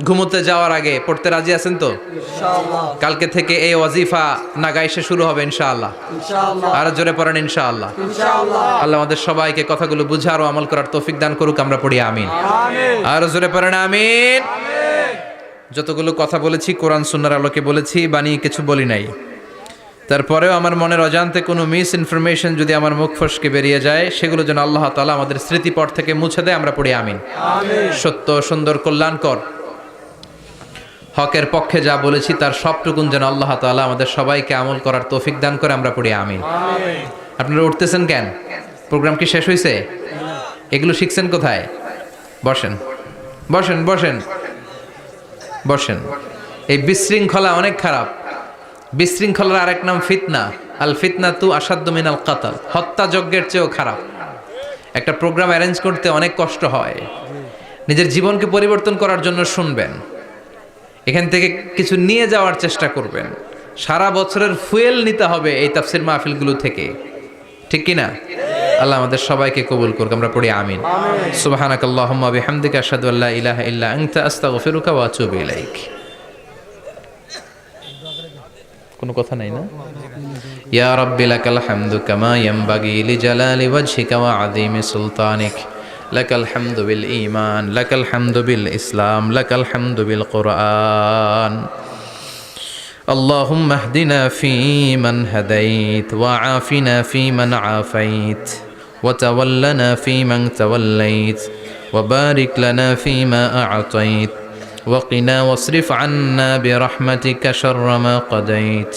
Speaker 1: ঘুমোতে যাওয়ার আগে পড়তে রাজি আছেন তো?
Speaker 2: ইনশাআল্লাহ।
Speaker 1: কালকে থেকে এই ওয়াজিফা নাগাইশে শুরু হবে ইনশাআল্লাহ।
Speaker 2: ইনশাআল্লাহ।
Speaker 1: আর জোরে পড়েন ইনশাআল্লাহ।
Speaker 2: ইনশাআল্লাহ।
Speaker 1: আল্লাহ আমাদের সবাইকে কথাগুলো বুঝার ও আমল করার তৌফিক দান করুক। আমরা পড়ি আমিন।
Speaker 2: আমিন।
Speaker 1: আর জোরে পড়েন আমিন।
Speaker 2: আমিন।
Speaker 1: যতগুলো কথা বলেছি কোরআন সুন্নাহর আলোকে বলেছি, বানিয়ে কিছু বলি নাই। তারপরেও আমার মনের অজান্তে কোনো মিস ইনফরমেশন যদি আমার মুখ ফসকে বেরিয়ে যায়, সেগুলো যেন আল্লাহ তাআলা আমাদের স্মৃতিপট থেকে মুছে দেয়। আমরা পড়ি আমিন।
Speaker 2: আমিন।
Speaker 1: সত্য, সুন্দর, কল্যাণকর, হকের পক্ষে যা বলেছি তার সবটুকুন যেন আল্লাহ তাআলা আমাদের সবাইকে আমল করার তৌফিক দান করে। আমরা পড়ি আমিন।
Speaker 2: আমিন।
Speaker 1: আপনারা উঠতেছেন কেন? প্রোগ্রাম কি শেষ হয়েছে? এগুলো শিখছেন কোথায়? বসেন বসেন বসেন বসেন। এই বিশৃঙ্খলা অনেক খারাপ। বিশৃঙ্খলার আরেক নাম ফিতনা। আল ফিতনাতু আসাদ্দু মিনাল কাতাল, হত্যাযজ্ঞের চেয়েও খারাপ। একটা প্রোগ্রাম অ্যারেঞ্জ করতে অনেক কষ্ট হয়। নিজের জীবনকে পরিবর্তন করার জন্য শুনবেন, এখান থেকে কিছু নিয়ে যাওয়ার চেষ্টা করবেন। সারা বছরের ফুয়েল নিতে হবে এই তাফসির মাহফিলগুলো থেকে, ঠিক কিনা? আল্লাহ আমাদের সবাইকে কবুল করুক। আমরা পড়ি আমিন। সুবহানাকাল্লাহুম্মা বিহামদিকা আশহাদু আল্লা ইলাহা ইল্লা আনতা আস্তাগফিরুকা ওয়া আতুবু ইলাইক। কোনো কথা নাই না? ইয়া রাব্বি লাকাল হামদু কামা ইয়ানবাগি লিজালালি ওয়াজহিকা ওয়া আযীমি সুলতানিক। লাকাল হামদু বিল ঈমান, লাকাল হামদু বিল ইসলাম, লাকাল হামদু বিল কুরআন। اللهم اهدنا فيمن هديت، وعافنا فيمن عافيت، وتولنا فيمن توليت، وبارك لنا فيما أعطيت، وقنا واصرف عنا برحمتك شر ما قضيت،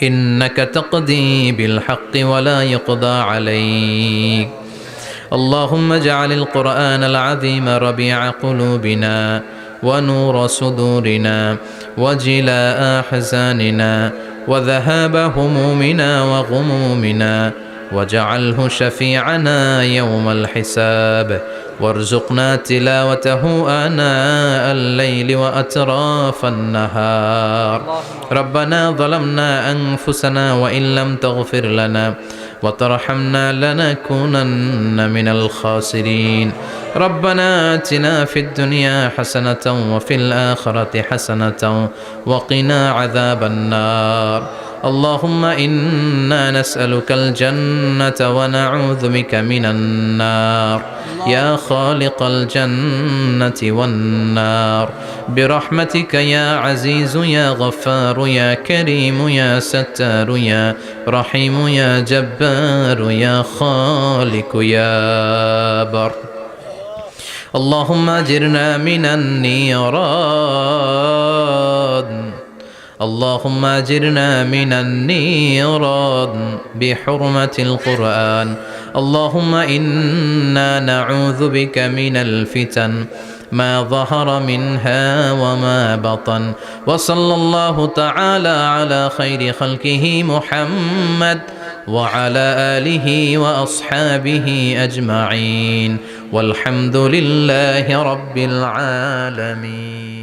Speaker 1: إنك تقضي بالحق ولا يقضى عليك. اللهم اجعل القرآن العظيم ربيع قلوبنا ونور صدورنا وجلاء أحزاننا وذهاب همومنا وغمومنا، واجعله شفيعنا يوم الحساب، وارزقنا تلاوته آناء الليل وأطراف النهار. ربنا ظلمنا أنفسنا وإن لم تغفر لنا وترحمنا لنكونن من الخاسرين. ربنا آتنا في الدنيا حسنة وفي الآخرة حسنة وقنا عذاب النار. اللهم إنا نسألك الجنة ونعوذ بك من النار يا خالق الجنة والنار برحمتك يا عزيز يا غفار يا كريم يا ستار يا رحيم يا جبار يا خالق يا بر اللهم أجرنا من النيران اللهم أجرنا من النيران بحرمة القرآن اللهم إنا نعوذ بك من الفتن ما ظهر منها وما بطن وصلى الله تعالى على خير خلقه محمد وعلى آله وأصحابه أجمعين والحمد لله رب العالمين.